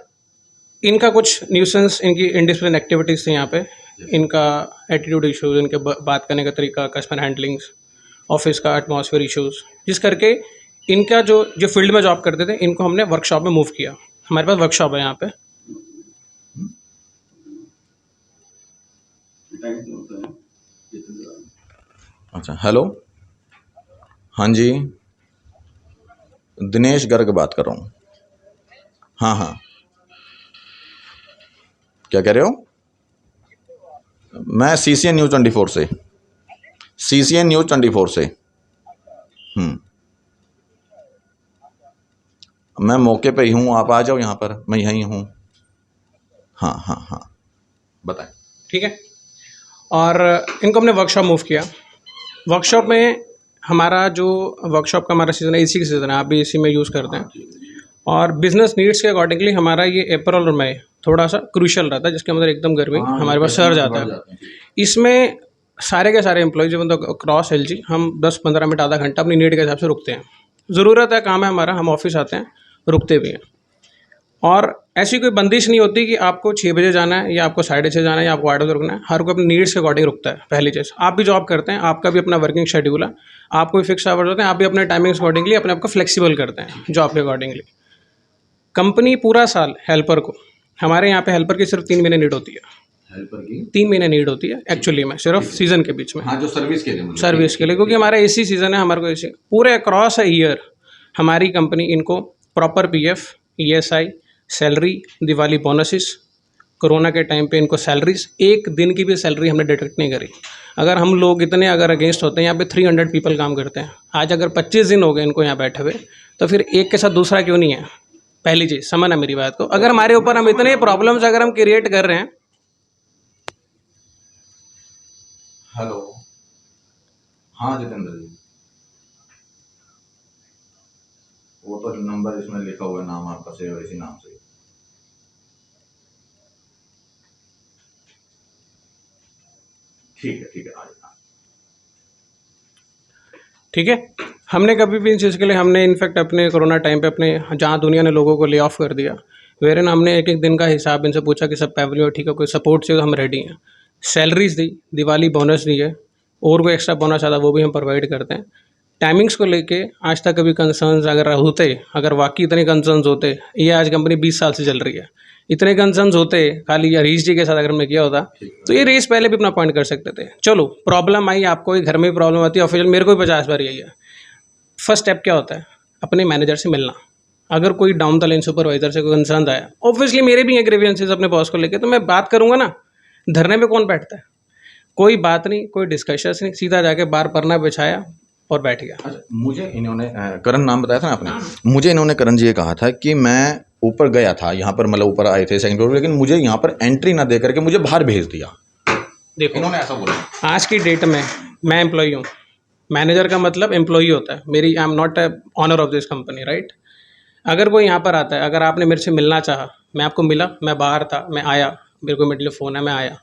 इनका कुछ न्यूसेंस, इनकी इनडिसिप्लिन एक्टिविटीज़ थी यहाँ पे, इनका एटीट्यूड इश्यूज़, इनके बात करने का तरीका, कस्टमर हैंडलिंग्स, ऑफिस का एटमॉस्फेयर इश्यूज़, जिस करके इनका जो फील्ड में जॉब करते थे, इनको हमने वर्कशॉप में मूव किया। हमारे पास वर्कशॉप है यहाँ पे। अच्छा, हेलो, हाँ जी, दिनेश गर्ग बात कर रहा हूँ। हाँ, क्या कह रहे हो? मैं CCN न्यूज़ 24 से, CCN न्यूज़ 24 से। मैं मौके पे ही हूँ, आप आ जाओ यहाँ पर, मैं यहीं हूँ। हाँ, बताएं। ठीक है। और इनको हमने वर्कशॉप मूव किया। वर्कशॉप में हमारा जो वर्कशॉप का हमारा सीज़न है, इसी का सीज़न है, आप भी इसी में यूज़ करते हैं। और बिज़नेस नीड्स के अकॉर्डिंगली हमारा ये अप्रैल और मई थोड़ा सा क्रूशियल रहता है, जिसके अंदर एकदम गर्मी हमारे पास सर जाता है। इसमें सारे के सारे एम्प्लॉयज इवन तो क्रॉस LG, हम 10-15 मिनट, आधा घंटा अपनी नीड के हिसाब से रुकते हैं। ज़रूरत है, काम है हमारा, हम ऑफिस आते हैं, रुकते भी हैं। और ऐसी कोई बंदिश नहीं होती कि आपको 6 बजे जाना है या आपको 6:30 जाना है या आपको 8 बजे रुकना है। हर कोई अपनी नीड्स के अकॉर्डिंग रुकता है। पहली चीज़, आप भी जॉब करते हैं, आपका भी अपना वर्किंग शेड्यूल है, आपको भी फिक्स आवर्स होते हैं, आप भी अपने टाइमिंग्स अकॉर्डिंगली अपने आप को फ्लेक्सिबल करते हैं जॉब के अकॉर्डिंगली। कंपनी पूरा साल हेल्पर को, हमारे यहाँ पे हेल्पर की सिर्फ 3 महीने नीड होती है, हेल्पर की 3 महीने नीड होती है एक्चुअली में, सिर्फ सीज़न के बीच में, हाँ जो सर्विस के लिए मतलब। सर्विस के लिए, क्योंकि हमारा एसी सीज़न है, हमारे को एसी पूरे अक्रॉस अ ईयर हमारी कंपनी इनको proper PF, ESI, salary, Diwali bonuses, corona के टाइम पे इनको सैलरीज, एक दिन की भी सैलरी हमने डिटेक्ट नहीं करी। अगर हम लोग इतने अगर अगेंस्ट होते हैं, यहाँ पे 300 पीपल काम करते हैं, आज अगर 25 दिन हो गए इनको यहाँ बैठे हुए, तो फिर एक के साथ दूसरा क्यों नहीं है? पहली चीज़ समझना मेरी बात को। अगर हमारे ऊपर हम इतने प्रॉब्लम्स अगर हम क्रिएट कर रहे हैं। हेलो, हाँ जितेंद्र जी, वो तो नंबर इसमें लिखा हुआ है, नाम आपका सेव है इसी नाम से। ठीक है आ जाना। ठीक है, हमने कभी भी इन चीज़ के लिए, हमने इनफैक्ट अपने कोरोना टाइम पे अपने जहाँ दुनिया ने लोगों को ले ऑफ कर दिया, वेरन हमने एक एक दिन का हिसाब इनसे पूछा कि सब फैमिली में ठीक है, कोई सपोर्ट चाहिए तो हम रेडी हैं। सैलरीज दी, दिवाली बोनस दी है, और कोई एक्स्ट्रा बोनस आता वो भी हम प्रोवाइड करते हैं। टाइमिंग्स को लेके आज तक कभी कंसर्न्स अगर होते, अगर वाकई इतने कंसर्न्स होते, ये आज कंपनी 20 साल से चल रही है, इतने कंसर्न्स होते खाली हरीश जी के साथ अगर हमने किया होता तो ये रेस पहले भी अपना पॉइंट कर सकते थे। चलो प्रॉब्लम आई, आपको घर में भी प्रॉब्लम आती है, ऑफिशियल मेरे को भी 50 बार यही है। फर्स्ट स्टेप क्या होता है? अपने मैनेजर से मिलना। अगर कोई डाउन द लाइन सुपरवाइजर से कोई कंसर्न आया, ऑब्वियसली मेरे भी हैं ग्रीवेंसेस अपने बॉस को लेकर, तो मैं बात करूंगा ना। धरने में कौन बैठता है? कोई बात नहीं, कोई डिस्कशंस नहीं, सीधा जाके बाहर परना बिछाया और बैठ गया। अच्छा, मुझे इन्होंने करण नाम बताया था ना आपने, मुझे इन्होंने करण जी ये कहा था कि मैं ऊपर गया था, यहाँ पर मतलब ऊपर आए थे सेकंड फ्लोर, लेकिन मुझे यहाँ पर एंट्री ना दे करके मुझे बाहर भेज दिया। देखो इन्होंने ऐसा बोला। आज की डेट में मैं एम्प्लॉई हूँ, मैनेजर का मतलब एम्प्लॉई होता है। मेरी I am not a owner of this company, right. अगर कोई यहाँ पर आता है, अगर आपने मेरे से मिलना चाहा, मैं आपको मिला, मैं बाहर था, मैं आया, मेरे को मेरे लिए फ़ोन है, मैं आया,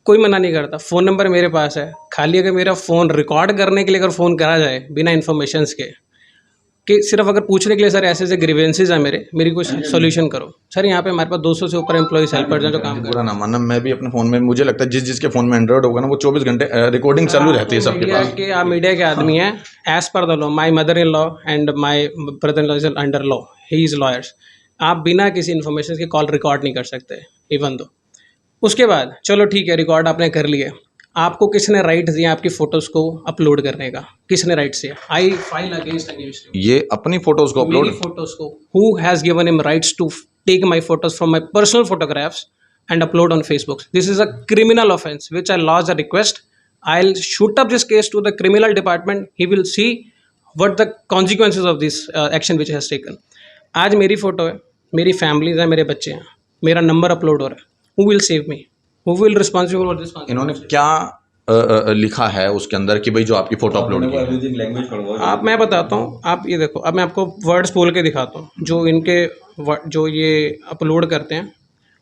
कोई मना नहीं करता। फ़ोन नंबर मेरे पास है, खाली अगर मेरा फ़ोन रिकॉर्ड करने के लिए अगर फ़ोन करा जाए बिना इन्फॉर्मेशंस के, कि सिर्फ अगर पूछने के लिए सर ऐसे ऐसे ग्रीवेंसेज हैं मेरी कुछ सोल्यूशन करो। सर यहाँ पे हमारे पास 200 से ऊपर एम्प्लॉइज हेल्पर्स हैं जो काम कर रहे हैं। पूरा ना मानना, मैं भी अपने फ़ोन में, मुझे लगता है जिसके फ़ोन में एंड्रॉइड होगा ना, वो 24 घंटे रिकॉर्डिंग चालू रहती है सबके पास। कि आप मीडिया के आदमी हैं, as per the law, my mother in law and my brother in law is under law, he is lawyers. आप बिना किसी इन्फॉर्मेशन की कॉल रिकॉर्ड नहीं कर सकते इवन दो। उसके बाद चलो ठीक है, रिकॉर्ड आपने कर लिए, आपको किसने राइट दिया आपकी फ़ोटोज़ को अपलोड करने का? किसने राइट्स दिया? आई फाइल अगेंस्ट ये अपनी फोटोज को अपलोड, मेरी फोटोज़ को, who has given him rights to take my photos from my personal photographs and upload on Facebook. This is a criminal offense which I lodged a request. I'll shoot up this case to the criminal department. He will see what the consequences of this action which he has taken. आज मेरी photo है, मेरी families है, मेरे बच्चे हैं, मेरा number upload हो रहा है। Who will save me? Who will responsible for this? इन्होंने क्या लिखा है उसके अंदर कि भाई जो आपकी फोटो अपलोड की है? आप, मैं बताता हूँ, आप ये देखो, अब मैं आपको वर्ड्स बोल के दिखाता हूँ जो इनके जो ये अपलोड करते हैं,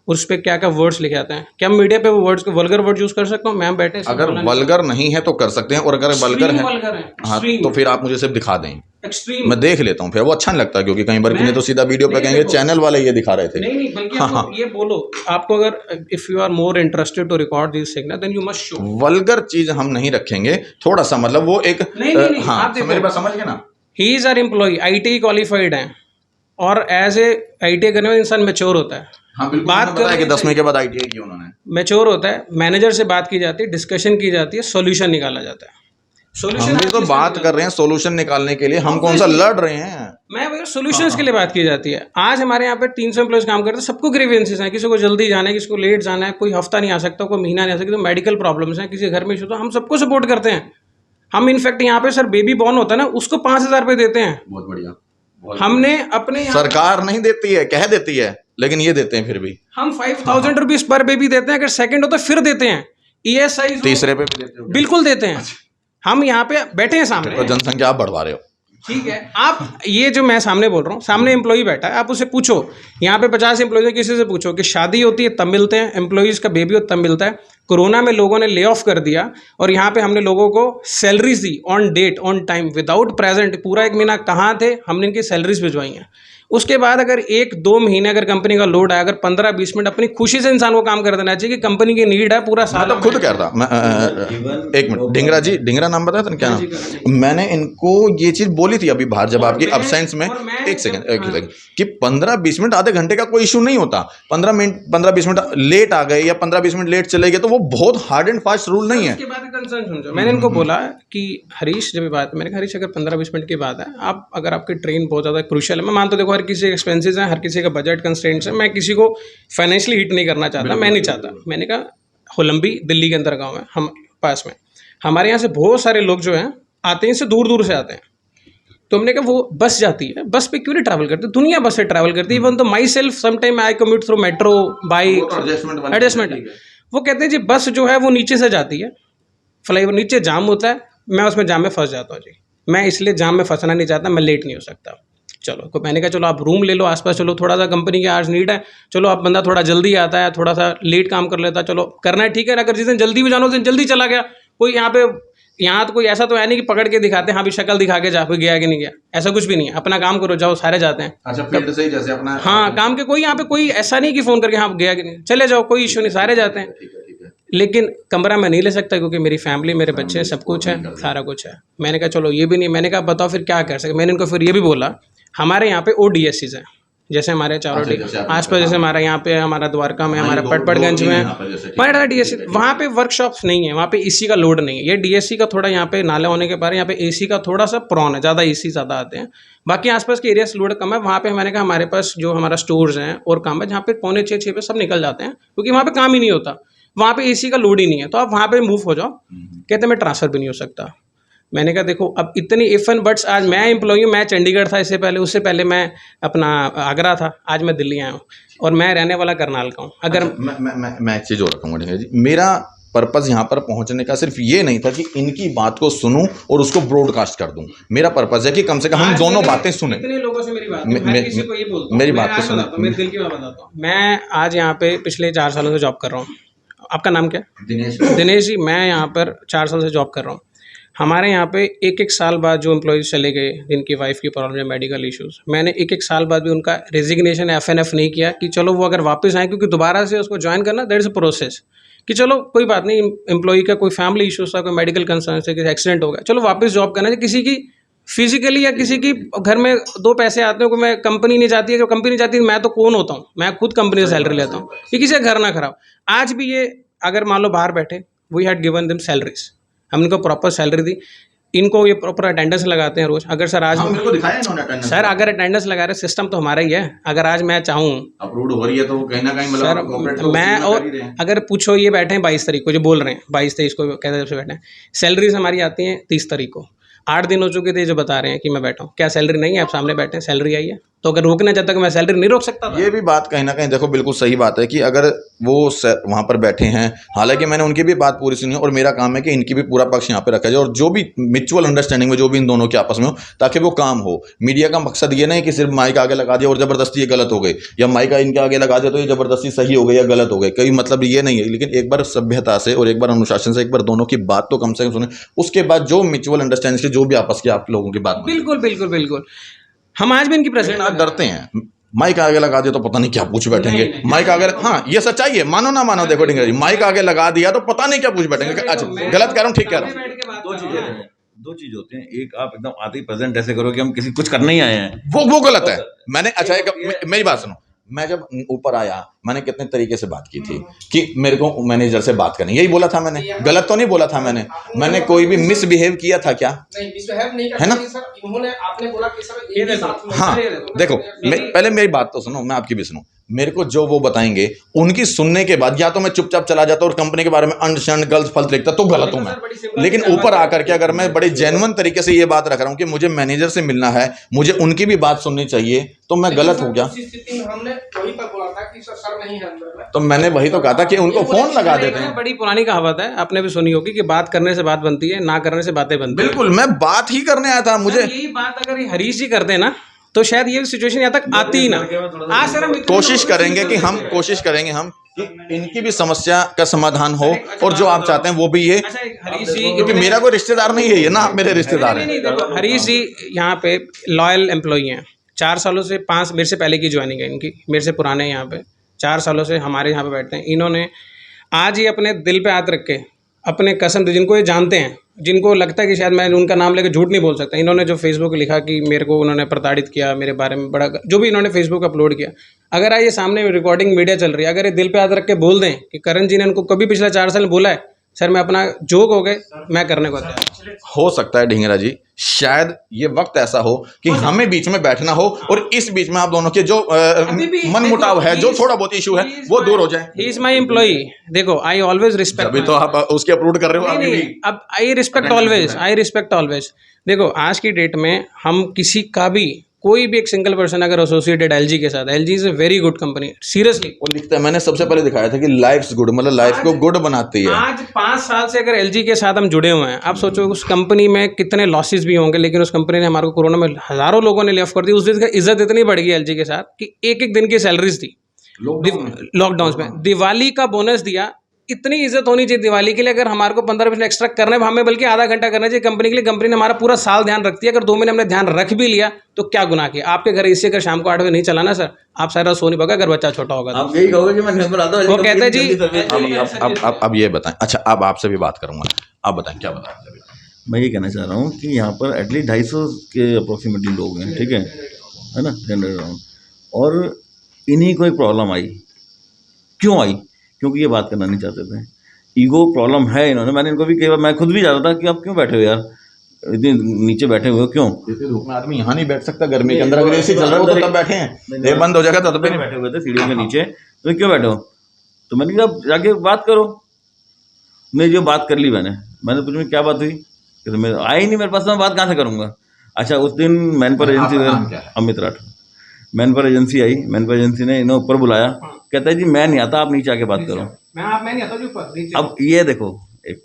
उस पर क्या क्या वर्ड्स लिखे आते हैं। क्या मीडिया पे वो वर्ड्स को वल्गर वर्ड यूज़ कर सकता हूँ? मैम बैठे, अगर वल्गर नहीं है तो कर सकते हैं, और अगर वल्गर है हाँ extreme, तो फिर आप मुझे सिर्फ दिखा दें, एक्सट्रीम। मैं देख लेता हूँ, फिर वो अच्छा नहीं लगता, क्योंकि कई बार किन्हीं तो सीधा वीडियो पे नहीं, कहेंगे देखो, चैनल वाले ये दिखा रहे थे। नहीं बल्कि आपको ये बोलो, आपको अगर if you are more interested to record this signal then you must show. Vulgar चीज हम नहीं रखेंगे, थोड़ा सा मतलब वो एक नहीं, हाँ आप देखो, मेरी बात समझ गए ना। He is are employee, ITI qualified हैं, और एज ए ITI करने में इंसान मैच्योर होता है। हाँ बिल्कुल, बात बात है कि 10वीं के बाद ITI की उन्होंने, मैच्योर होता है, मैनेजर से बात की जाती है, डिस्कशन की जाती है, सॉल्यूशन निकाला जाता है। हम भी तो बात कर रहे हैं सोल्यूशन निकालने के लिए, हम कौन सा लड़ रहे हैं? मैं भैया सोल्यूशंस के लिए बात की जाती है। आज हमारे यहाँ पे 300 एम्प्लॉइज काम करते हैं, सबको ग्रीवेंसेस हैं, किसी को जल्दी जाना है, किसी को लेट जाना है, कोई हफ्ता नहीं आ सकता, कोई महीना नहीं आ सकता, तो मेडिकल प्रॉब्लम्स हैं, किसी घर में इशू, तो हम सबको सपोर्ट करते हैं। हम इनफैक्ट यहाँ पे सर बेबी बॉर्न होता है ना, उसको 5,000 रुपये देते हैं। बहुत बढ़िया। हमने अपने सरकार नहीं देती है, कह देती है, लेकिन ये देते हैं फिर भी। हम 5,000 रुपीज पर बेबी देते हैं, अगर सेकंड हो तो फिर देते हैं। ESI तीसरे पे भी देते हो? बिल्कुल देते हैं। हम यहाँ पे बैठे हैं सामने, तो जनसंख्या आप बढ़वा रहे हो। ठीक है। आप ये जो मैं सामने बोल रहा हूँ, सामने एम्प्लॉई बैठा है, आप उससे पूछो, यहाँ पे 50 एम्प्लॉई है, किसी से पूछो कि शादी होती है तब मिलते हैं, एम्प्लॉइज़ का बेबी हो तब मिलता है। कोरोना में लोगों ने ले ऑफ कर दिया, और यहाँ पे हमने लोगों को सैलरीज दी on date on time without present. पूरा 1 महीना कहाँ थे, हमने इनकी सैलरीज भिजवाई हैं। उसके बाद अगर 1-2 महीने अगर कंपनी का लोड आया, अगर 15-20 मिनट अपनी खुशी से इंसान को काम कर देना चाहिए कि कंपनी की नीड है, पूरा मैं साल तो खुद कह रहा था। मैं एक मिनट, ढिंगरा जी, ढिंगरा नाम बताया था ना, क्या नाम? मैंने इनको ये चीज़ बोली थी अभी बाहर जब आपकी अब्सेंस में, एक सेकंड कि 15-20 मिनट आधे घंटे का कोई इशू नहीं होता। 15-20 मिनट लेट आ गए या 15-20 मिनट लेट चले गए तो वो बहुत हार्ड एंड फास्ट रूल नहीं है। उसके बाद कंसर्न समझो, मैंने इनको बोला कि हरीश, जब बात, मैंने कहा हरीश अगर 15-20 मिनट की बात है, आप अगर आपकी ट्रेन बहुत ज़्यादा क्रूशियल है, मैं मानता हूं, देखो हर किसी के एक्सपेंसेस हैं, हर किसी का बजट कंस्ट्रेंट्स है, मैं किसी को फाइनेंशियली हिट नहीं करना चाहता, मैं नहीं चाहता। मैंने कहा होलंबी दिल्ली के अंदर गाँव है, हम पास में, हमारे यहाँ से बहुत सारे लोग जो हैं आते हैं, इससे दूर दूर से आते हैं। तो हमने कहा वो बस जाती है, बस पे क्यों नहीं ट्रैवल करते, दुनिया बस से ट्रैवल करती है। इवन तो my self sometime I commute through metro, bike, adjustment है। वो कहते हैं जी बस जो है वो नीचे से जाती है, फ्लाईओवर नीचे जाम होता है, मैं उसमें जाम में फंस जाता हूँ जी, मैं इसलिए जाम में फंसना नहीं चाहता, मैं लेट नहीं हो सकता। चलो तो मैंने कहा चलो आप रूम ले लो आसपास, चलो थोड़ा सा कंपनी की आज नीड है, चलो आप बंदा थोड़ा जल्दी आता है, थोड़ा सा लेट काम कर लेता है, चलो करना है ठीक है। अगर जिस दिन जल्दी भी जाना उस दिन जल्दी चला गया, कोई यहाँ तो कोई ऐसा तो है नहीं कि पकड़ के दिखाते हैं, हाँ भी शक्ल दिखा के जा, कोई गया कि नहीं गया, ऐसा कुछ भी नहीं है। अपना काम करो, जाओ, सारे जाते हैं। अच्छा, फील्ड से ही जैसे अपना, हाँ, काम के कोई यहाँ पे कोई ऐसा नहीं कि फ़ोन करके हाँ गया कि नहीं, चले जाओ, कोई इशू नहीं, सारे जाते हैं। लेकिन कमरा मैं नहीं ले सकता क्योंकि मेरी फैमिली, मेरे बच्चे, सब कुछ है, सारा कुछ है। मैंने कहा चलो ये भी नहीं, मैंने कहा बताओ फिर क्या कर सके। मैंने उनको फिर ये भी बोला, हमारे यहाँ पे ODSCs हैं, जैसे हमारे चारों आसपास, जैसे हमारा यहाँ पे, हमारा द्वारका में, हमारा पटपड़गंज में हमारा DSC, वहाँ पे वर्कशॉप्स नहीं है, वहाँ पे AC का लोड नहीं है। ये DSC का थोड़ा यहाँ पे नाला होने के बाद यहाँ पे AC का थोड़ा सा प्रॉन है, ज़्यादा AC ज़्यादा आते हैं। बाकी आसपास के एरिया से लोड कम है। वहाँ पे मैंने कहा हमारे पास जो हमारा स्टोर्स हैं और काम है, जहाँ पे 5:45-6 पे सब निकल जाते हैं, क्योंकि वहाँ पे काम ही नहीं होता, वहाँ पे AC का लोड ही नहीं है, तो आप वहाँ पे मूव हो जाओ। कहते मैं ट्रांसफ़र भी नहीं हो सकता। मैंने कहा देखो अब इतनी इफ़ एंड बट्स, आज मैं एम्प्लॉई हूँ, मैं चंडीगढ़ था इससे पहले, उससे पहले मैं अपना आगरा था, आज मैं दिल्ली आया हूँ और मैं रहने वाला करनाल का हूँ। अगर मैं एक चीज़ और रखूँगा ढिंगरा जी, मेरा पर्पज़ यहाँ पर पहुँचने का सिर्फ ये नहीं था कि इनकी बात को सुनूं और उसको ब्रॉडकास्ट कर दूं। मेरा पर्पज़ है कि कम से कम हम दोनों बातें सुने। इतने लोगों से मेरी बात, मैं किसी को ये बोलता हूँ, मेरी बात तो सुनो, मेरे दिल की बात बताता हूँ। मैं आज यहाँ पे पिछले 4 सालों से जॉब कर रहा हूँ। आपका नाम क्या है? दिनेश जी। मैं यहाँ पर 4 साल से जॉब कर रहा हूँ। हमारे यहाँ पे 1-1 साल बाद जो एम्प्लॉयज़ चले गए, जिनकी वाइफ की प्रॉब्लम है, मेडिकल इश्यूज़, मैंने 1-1 साल बाद भी उनका रेजिग्नेशन FNF नहीं किया कि चलो वो अगर वापस आए, क्योंकि दोबारा से उसको ज्वाइन करना दैट इज़ अ प्रोसेस, कि चलो कोई बात नहीं, एम्प्लॉई का कोई फैमिली इश्यूज़ था, कोई मेडिकल कंसर्न से, किसी एक्सीडेंट हो गया, चलो वापस जॉब करना है। किसी की फिजिकली या किसी की घर में 2 पैसे आते हैं, को मैं कंपनी नहीं चाहती है, जो कंपनी चाहती है, मैं तो कौन होता हूँ, मैं खुद कंपनी से सैलरी लेता हूँ कि किसी का घर ना खराब। आज भी ये अगर मान लो बाहर बैठे, we had given them salaries, हमने इनको प्रॉपर सैलरी दी, इनको ये प्रॉपर अटेंडेंस लगाते हैं रोज। अगर सर आज मेरे को दिखाया इन्होंने अटेंडेंस, सर अगर अटेंडेंस लगा रहे, सिस्टम तो हमारा ही है। अगर आज मैं चाहूँ अप्रूव्ड हो रही है तो कहीं ना कहीं सर, मैं और अगर पूछो, ये बैठे हैं 22 तारीख को, जो बोल रहे हैं 22-23 को कहते हैं जब से बैठे हैं, सैलरीज हमारी आती हैं 30 तारीख को। 8 दिन हो चुके थे जो बता रहे हैं कि मैं बैठा हूँ, क्या सैलरी नहीं है? आप सामने बैठे हैं, सैलरी आई है, तो अगर रोकना चाहता कि मैं सैलरी नहीं रोक सकता था। ये भी बात कहीं ना कहीं देखो बिल्कुल सही बात है कि अगर वो वहाँ पर बैठे हैं, हालांकि मैंने उनकी भी बात पूरी सुनी और मेरा काम है कि इनकी भी पूरा पक्ष यहाँ पे रखा जाए और जो भी म्यूचुअल अंडरस्टैंडिंग में जो भी इन दोनों के आपस में हो, ताकि वो काम हो। मीडिया का मकसद ये नहीं कि सिर्फ माइक आगे लगा दिया और ज़बरदस्ती ये गलत हो गई, या माइक इनके आगे लगा दिया तो ये ज़बरदस्ती सही हो गई या गलत हो गई, कोई मतलब ये नहीं है। लेकिन एक बार सभ्यता से और एक बार अनुशासन से एक बार दोनों की बात तो कम से कम सुने, उसके बाद जो म्यूचुअल अंडरस्टैंडिंग से जो भी आपस की आप लोगों की बात, बिल्कुल बिल्कुल बिल्कुल, हम आज भी इनकी प्रेजेंट डरते हैं। माइक आगे लगा दिया तो पता नहीं क्या पूछ बैठेंगे, माइक आगे, हाँ ये सच्चाई है, मानो ना मानो। देखो ढिंगरा जी, माइक आगे लगा दिया तो पता नहीं क्या पूछ बैठेंगे। अच्छा गलत कह रहा हूँ, ठीक कह रहा हूँ? दो चीज होते हैं, एक आप एकदम आते ही प्रेजेंट ऐसे करो कि हम किसी कुछ करने ही आए हैं, वो गलत है। मैंने अच्छा मेरी बात सुनो, मैं जब ऊपर आया मैंने कितने तरीके से बात की थी कि मेरे को मैनेजर से बात करनी, यही बोला था मैंने, गलत तो नहीं बोला था मैंने कोई भी मिसबिहेव किया था क्या? नहीं, मिसबिहेव नहीं है ना? सर, इन्होंने आपने बोला कि सर ये देखो, हाँ देखो, पहले मेरी बात तो सुनो, मैं आपकी भी सुनो। मेरे को जो वो बताएंगे उनकी सुनने के बाद या तो मैं चुपचाप चला जाता और कंपनी के बारे में अंडशंड गलत फलत लिखता तो गलत हूं मैं। लेकिन ऊपर आकर के अगर मैं बड़े जेन्युइन तरीके से ये बात रख रहा हूं कि मुझे मैनेजर से मिलना है, मुझे उनकी भी बात सुननी चाहिए, तो मैं गलत हूं क्या? हमने वही पर बोला था कि सर नहीं है अंदर में, तो मैंने वही तो कहा था कि उनको फोन लगा देते हैं। बड़ी पुरानी कहावत है, आपने भी सुनी होगी कि बात करने से बात बनती है, ना करने से बातें बनती है। बिल्कुल, मैं बात ही करने आया था। मुझे यही बात अगर हरीश जी करते ना तो शायद ये सिचुएशन यहाँ तक आती ही ना। आज सर हम कोशिश करेंगे हम कि इनकी भी समस्या का समाधान हो और जो आप चाहते हैं वो भी ये, हरीश जी, क्योंकि मेरा कोई रिश्तेदार नहीं है ये ना, आप मेरे रिश्तेदार हैं। देखो हरीश जी यहाँ पे लॉयल एम्प्लॉई हैं, 4 सालों से 5 मेरे से पहले की ज्वाइनिंग है इनकी, मेरे से पुराने यहाँ पे 4 सालों से हमारे यहाँ पे बैठते हैं। इन्होंने आज ही अपने दिल पे हाथ रख के अपने कसम, जिनको ये जानते हैं, जिनको लगता है कि शायद मैं उनका नाम लेकर झूठ नहीं बोल सकता, इन्होंने जो फेसबुक पे लिखा कि मेरे को उन्होंने प्रताड़ित किया, मेरे बारे में बड़ा जो भी इन्होंने फेसबुक पे अपलोड किया, अगर ये सामने रिकॉर्डिंग मीडिया चल रही है, अगर ये दिल पे हाथ रख के बोल दें कि करण जी ने उनको कभी पिछले 4 साल में बोला है सर मैं अपना जोक हो गए, मैं करने को तैयार। हो सकता है ढींगरा जी, शायद ये वक्त ऐसा हो कि हमें बीच में बैठना हो और इस बीच में आप दोनों के जो मन मुटाव है, जो थोड़ा बहुत इशू है, वो दूर हो जाए। He is my employee. देखो आई ऑलवेज रिस्पेक्ट, अभी तो आप उसके अप्रूव कर रहे हो अभी भी। अब आई रिस्पेक्ट ऑलवेज। देखो आज की डेट में हम किसी का भी कोई भी एक सिंगल पर्सन अगर एसोसिएटेड एलजी के साथ, LG is a very good company, seriously. वो लिखता है, मैंने सबसे पहले दिखाया था कि लाइफ्स गुड, मतलब लाइफ को गुड बनाती है। आज 5 साल से अगर एलजी के साथ हम जुड़े हुए हैं, आप सोचो उस कंपनी में कितने लॉसेस भी होंगे, लेकिन उस कंपनी ने हमारे को कोरोना में हजारों लोगों ने ले ऑफ कर दी। उस दिन का इज्जत इतनी बढ़ गई एलजी के साथ कि एक दिन की सैलरीज थी लॉकडाउन में, दिवाली का बोनस दिया। इतनी इज्जत होनी चाहिए दिवाली के लिए, अगर हमारे को 15% एक्स्ट्रा करने हमें बल्कि आधा घंटा करना चाहिए कंपनी के लिए। कंपनी ने हमारा पूरा साल ध्यान रखती है, अगर 2 महीने हमने ध्यान रख भी लिया तो क्या गुनाह किया। आपके घर इसी अगर शाम को 8 बजे नहीं चलाना सर, आप सारा सो नहीं पाओगे अगर बच्चा छोटा होगा। आप यही कहोगे कि मैं न्यूज़ बनाता हूं, वो कहते हैं जी अब ये बताएं। अच्छा, अब आपसे भी बात करूंगा, आप बताएं क्या बताएं। मैं ये कहना चाह रहा हूँ कि यहाँ पर एटलीस्ट 250 के अप्रोक्सीमेटली लोग हैं, ठीक है ना, 300 अराउंड, और इन्हीं को एक प्रॉब्लम आई। क्यों आई? क्योंकि ये बात करना नहीं चाहते थे। ईगो प्रॉब्लम है इन्होंने। मैंने इनको भी कई बार, मैं खुद भी जाता था कि आप क्यों बैठे हो यार, इतने नीचे बैठे हुए हो क्यों? इतनी धूप में आदमी यहाँ नहीं बैठ सकता, गर्मी के अंदर अगर एसी चल रहा हो तो तब बैठे हैं, ये बंद हो जाएगा तो तब नहीं बैठे हुए थे सीढ़ियों के नीचे, तो क्यों बैठे हो? तो मैंने कहा जाके बात करो। मैं जो बात कर ली मैंने पूछ में क्या बात हुई, तो मैं आई नहीं मेरे पास, मैं बात कहाँ से करूँगा। अच्छा, उस दिन manpower agency, Amit Rathore, manpower agency आई, मैन पावर एजेंसी ने इन्हें ऊपर बुलाया, कहता है जी मैं नहीं आता, आप नीचे आके बात करो। मैं नहीं आता जी ऊपर। अब ये देखो एक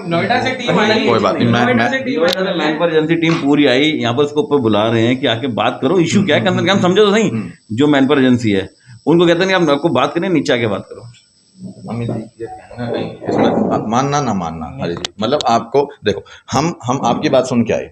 नोएडा से टीम आई, कोई बात नहीं, मैन पावर एजेंसी टीम पूरी आई, यहाँ पर उसको ऊपर बुला रहे हैं कि आके बात करो, इशू क्या है, कम से कम समझो तो सही। जो मैन पावर एजेंसी है उनको कहते नहीं, आप आपको बात करें, नीचे आके बात करो। अमित जी, ये कहना नहीं, इसमें मानना ना मानना, हरी जी, मतलब आपको देखो, हम आपकी बात सुन के आए।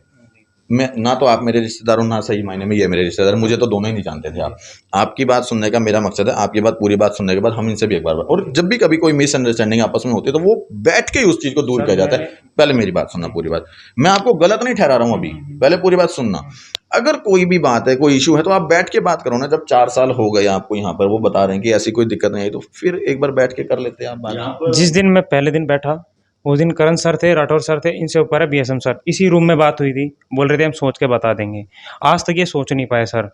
मैं ना तो आप मेरे रिश्तेदार हो, ना सही मायने में ये मेरे रिश्तेदार, मुझे तो दोनों ही नहीं जानते थे आप। आपकी बात सुनने का मेरा मकसद है, आपकी बात पूरी बात सुनने के बाद हम इनसे भी एक बार, और जब भी कभी कोई मिसअंडरस्टैंडिंग आपस में होती है तो वो बैठ के ही उस चीज़ को दूर किया जाता है। पहले मेरी बात सुनना, पूरी बात। मैं आपको गलत नहीं ठहरा रहा हूँ अभी, पहले पूरी बात सुनना। अगर कोई भी बात है, कोई इशू है, तो आप बैठ के बात करो ना। जब 4 साल हो गए आपको यहाँ पर, वो बता रहे हैं कि ऐसी कोई दिक्कत नहीं आई, तो फिर एक बार बैठ के कर लेते हैं आप बात। जिस दिन मैं पहले दिन बैठा, उस दिन करण सर थे, राठौर सर थे, इनसे ऊपर है बीएसएम सर। इसी रूम में बात हुई थी, बोल रहे थे हम सोच के बता देंगे। आज तक ये सोच नहीं पाए सर,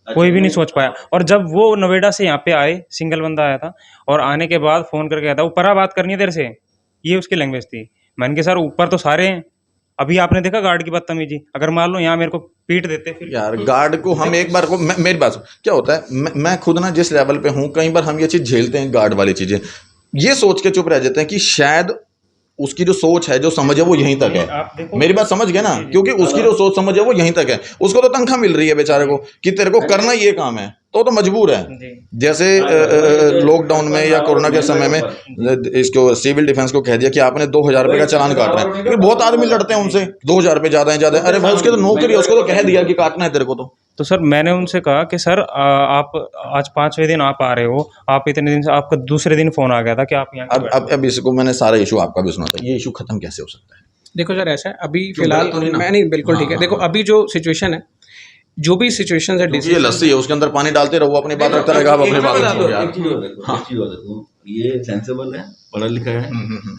कोई भी नहीं सोच पाया। और जब वो नोएडा से यहाँ पे आए, सिंगल बंदा आया था, और आने के बाद फ़ोन करके आया था, ऊपर आ बात करनी है तेरे से, ये उसकी लैंग्वेज थी। मैंने कहा सर ऊपर तो सारे हैं, अभी आपने देखा गार्ड की बदतमीजी, अगर मान लो यहाँ मेरे को पीट देते फिर। यार गार्ड को हम एक बार को, मेरी बात क्या होता है, मैं खुद ना जिस लेवल पे हूँ, कई बार हम ये चीज़ झेलते हैं, गार्ड वाली चीज़ें, ये सोच के चुप रह जाते हैं कि शायद उसकी जो सोच है, जो समझ है, वो यहीं तक है। मेरी बात समझ गए ना, क्योंकि उसकी जो सोच समझ है वो यहीं तक है। उसको तो तनख्वाह मिल रही है बेचारे को कि तेरे को करना ये काम है, तो मजबूर है। जैसे लॉकडाउन में या कोरोना के समय में इसको सिविल डिफेंस को कह दिया कि आपने 2000 रुपये का चालान काटना है, लेकिन बहुत आदमी लड़ते हैं उनसे, 2000 रुपये ज़्यादा है, ज़्यादा है। अरे भाई उसके तो नौकरी है, उसको तो कह दिया कि काटना है तेरे को। तो सर मैंने उनसे कहा कि सर आप आज 5वें दिन आप आ रहे हो, आप इतने दिन से, आपका दूसरे दिन फ़ोन आ गया था कि आप यहाँ। अब इसको मैंने सारा इशू आपका भी सुना था, ये इशू खत्म कैसे हो सकता है? देखो सर ऐसा है, अभी फिलहाल मैं नहीं, बिल्कुल ठीक है। देखो अभी जो सिचुएशन है, जो भी सिचुएशन है, ये लस्सी है, उसके अंदर पानी डालते रहो, अपनी बात रखता रहेगा, आप अपनी बात देखो, ये सेंसेबल है, पढ़ा लिखा है,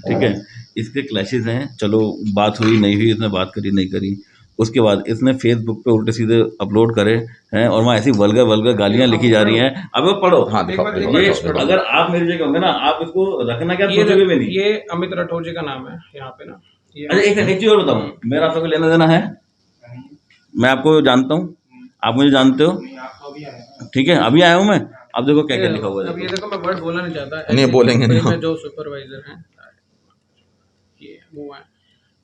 ठीक है, इसके क्लैशेस हैं, चलो बात हुई नहीं हुई, इसने बात करी नहीं करी, उसके बाद इसने फेसबुक पे उल्टे सीधे अपलोड करे हैं, और वहाँ ऐसी वल्गर गालियाँ लिखी जा रही हैं। अब वो पढ़ो। हाँ, ये अगर आप मेरी जगह होंगे ना, आप इसको रखना क्या सोचोगे भी नहीं। ये अमित राठौर जी का नाम है यहाँ पे ना। अच्छा, एक चीज़ और बताऊँ, मेरा आपको लेना देना है, मैं आपको जानता हूँ, आप मुझे जानते हो, ठीक है, अभी आया हूँ मैं। अब देखो क्या क्या लिखा हुआ है। अब ये देखो, मैं वर्ड बोलना नहीं चाहता, नहीं बोलेंगे नहीं। जो सुपरवाइजर हैं ये वो है,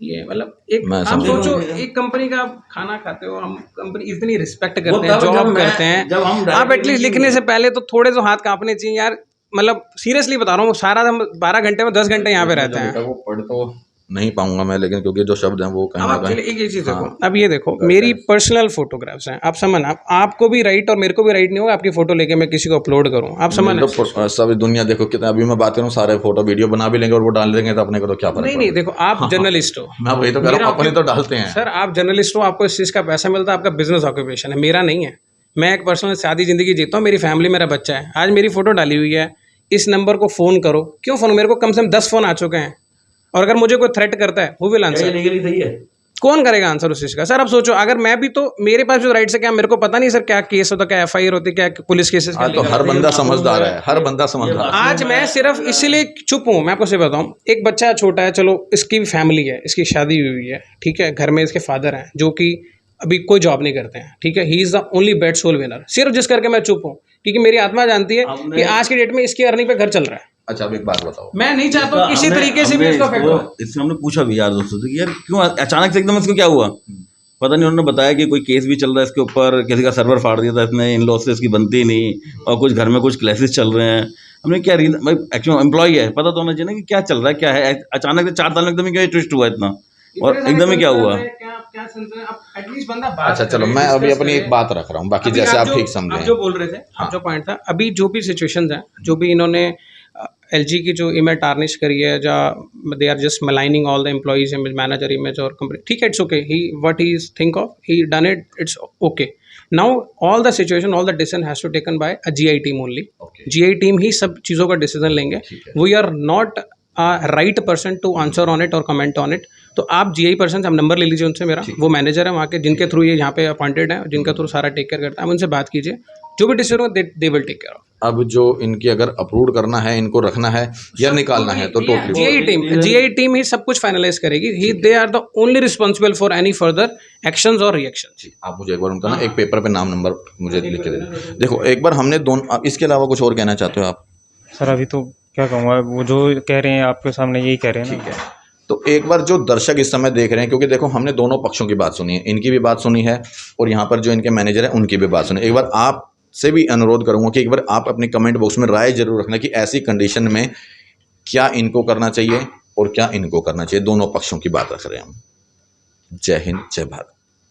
ये मतलब एक मैं आप सोचो, एक कंपनी का आप खाना खाते हो, हम कंपनी इतनी रिस्पेक्ट करते हैं, जॉब करते हैं, आप एटलीस्ट लिखने से पहले तो थोड़े तो हाथ कांपने चाहिए यार। मतलब सीरियसली बता रहा हूँ, सारा हम 12 घंटे में 10 घंटे यहाँ पे रहते हैं। वो पढ़ तो नहीं पाऊंगा मैं, लेकिन क्योंकि जो शब्द हैं वो कहीं अब ना आप कहीं। चलिए एक चीज़ देखो, हाँ। अब ये देखो मेरी पर्सनल फोटोग्राफ्स हैं, आप समझ, आपको भी राइट और मेरे को भी राइट नहीं होगा आपकी फोटो लेके मैं किसी को अपलोड करूँ, आप समझ। तो सब दुनिया देखो कितना, अभी मैं बात करूँ सारे फोटो वीडियो बना भी लेंगे और वो डाल देंगे तो अपने को तो क्या फर्क नहीं नहीं, देखो आप जर्नलिस्ट हो, मैं वही तो कह रहा हूँ, अपने तो डालते हैं। सर आप जर्नलिस्ट हो, आपको इस चीज़ का पैसा मिलता है, आपका बिजनेस ऑक्यूपेशन है, मेरा नहीं है। मैं एक पर्सनल शादी ज़िंदगी जीता हूँ, मेरी फैमिली, मेरा बच्चा है। आज मेरी फ़ोटो डाली हुई है, इस नंबर को फ़ोन करो, क्यों फ़ोन, मेरे को कम से कम 10 फ़ोन आ चुके हैं, और अगर मुझे कोई थ्रेट करता है वो विल आंसर। सही है। कौन करेगा आंसर उस चीज़ का? सर आप सोचो, अगर मैं भी, तो मेरे पास जो राइट्स है, क्या मेरे को पता नहीं सर क्या केस होता, क्या FIR होती, क्या पुलिस केसेस? तो हर बंदा समझदार है, हर बंदा समझदार है। आज मैं सिर्फ इसलिए चुप हूँ, मैं आपको से बताऊँ, एक बच्चा छोटा है, चलो इसकी भी फैमिली है, इसकी शादी हुई है, ठीक है, घर में इसके फादर हैं जो कि अभी कोई जॉब नहीं करते हैं, ठीक है, he is the only bread sole winner, सिर्फ जिस करके मैं चुप हूँ, क्योंकि मेरी आत्मा जानती है कि आज की डेट में इसकी अर्निंग पे घर चल रहा है। अच्छा अब एक बात बताओ, मैं नहीं चाहता हूँ किसी तरीके से भी इसको affect हो। इससे हमने पूछा भी यार दोस्तों से कि यार क्यों अचानक से एकदम इसको क्या हुआ, पता नहीं। उन्होंने बताया कि कोई केस भी चल रहा है इसके ऊपर, किसी का सर्वर फाड़ दिया था इसने, इन लॉ से इसकी बनती नहीं, और कुछ घर में कुछ क्लेसेस चल रहे हैं। हमने क्या रीजन, भाई एक्चुअली एम्प्लॉय है, पता तो होना चाहिए ना कि क्या चल रहा है, क्या है। अचानक से 4 साल में एकदम ही क्या ट्विस्ट हुआ इतना, और एकदम ही क्या हुआ। अच्छा चलो मैं अभी अपनी एक बात रख रहा हूँ, बाकी जैसे आप ठीक समझे। आप जो बोल रहे थे, आप जो पॉइंट था, अभी जो भी सिचुएशंस हैं, जो भी इन्होंने LG की जो इमेज टार्निश करी है, जहाँ they are just maligning all the employees image, manager image और कंपनी, ठीक है, it's okay, he what he think of, he done it, it's okay. Now all the situation, all the decision has to taken by a GI team only. GI team ही सब चीज़ों का decision लेंगे। We are not right person to answer on it और comment on it. तो आप GI person, आप number ले लीजिए उनसे, मेरा वो मैनेजर है वहाँ के, जिनके थ्रू ये यहाँ पे अपॉइंटेड है, जिनका थ्रू सारा टेक केयर करता है, आप उनसे बात कीजिए, जो भी डिसीजन हो they will take care of. अब जो इनकी अगर अप्रूव करना है, इनको रखना है या निकालना है तो टोटली GI टीम ही सब कुछ फाइनलाइज करेगी। ही they are the only responsible for any further actions और रिएक्शंस। आप मुझे एक बार उनका ना एक पेपर पे नाम नंबर मुझे लिख के दे दें। देखो एक बार हमने दोनों, आप इसके अलावा कुछ और कहना चाहते हो आप? सर अभी तो क्या कहूँगा, वो जो कह रहे हैं आपके सामने यही कह रहे हैं ना। तो एक बार जो दर्शक इस समय देख रहे हैं, क्योंकि देखो हमने दोनों पक्षों की बात सुनी है, इनकी भी बात सुनी है और यहाँ पर जो इनके मैनेजर है उनकी भी बात सुनी। एक बार आप से भी अनुरोध करूंगा कि एक बार आप अपने कमेंट बॉक्स में राय जरूर रखना कि ऐसी कंडीशन में क्या इनको करना चाहिए और क्या इनको करना चाहिए। दोनों पक्षों की बात रख रहे हैं हम। जय हिंद, जय भारत।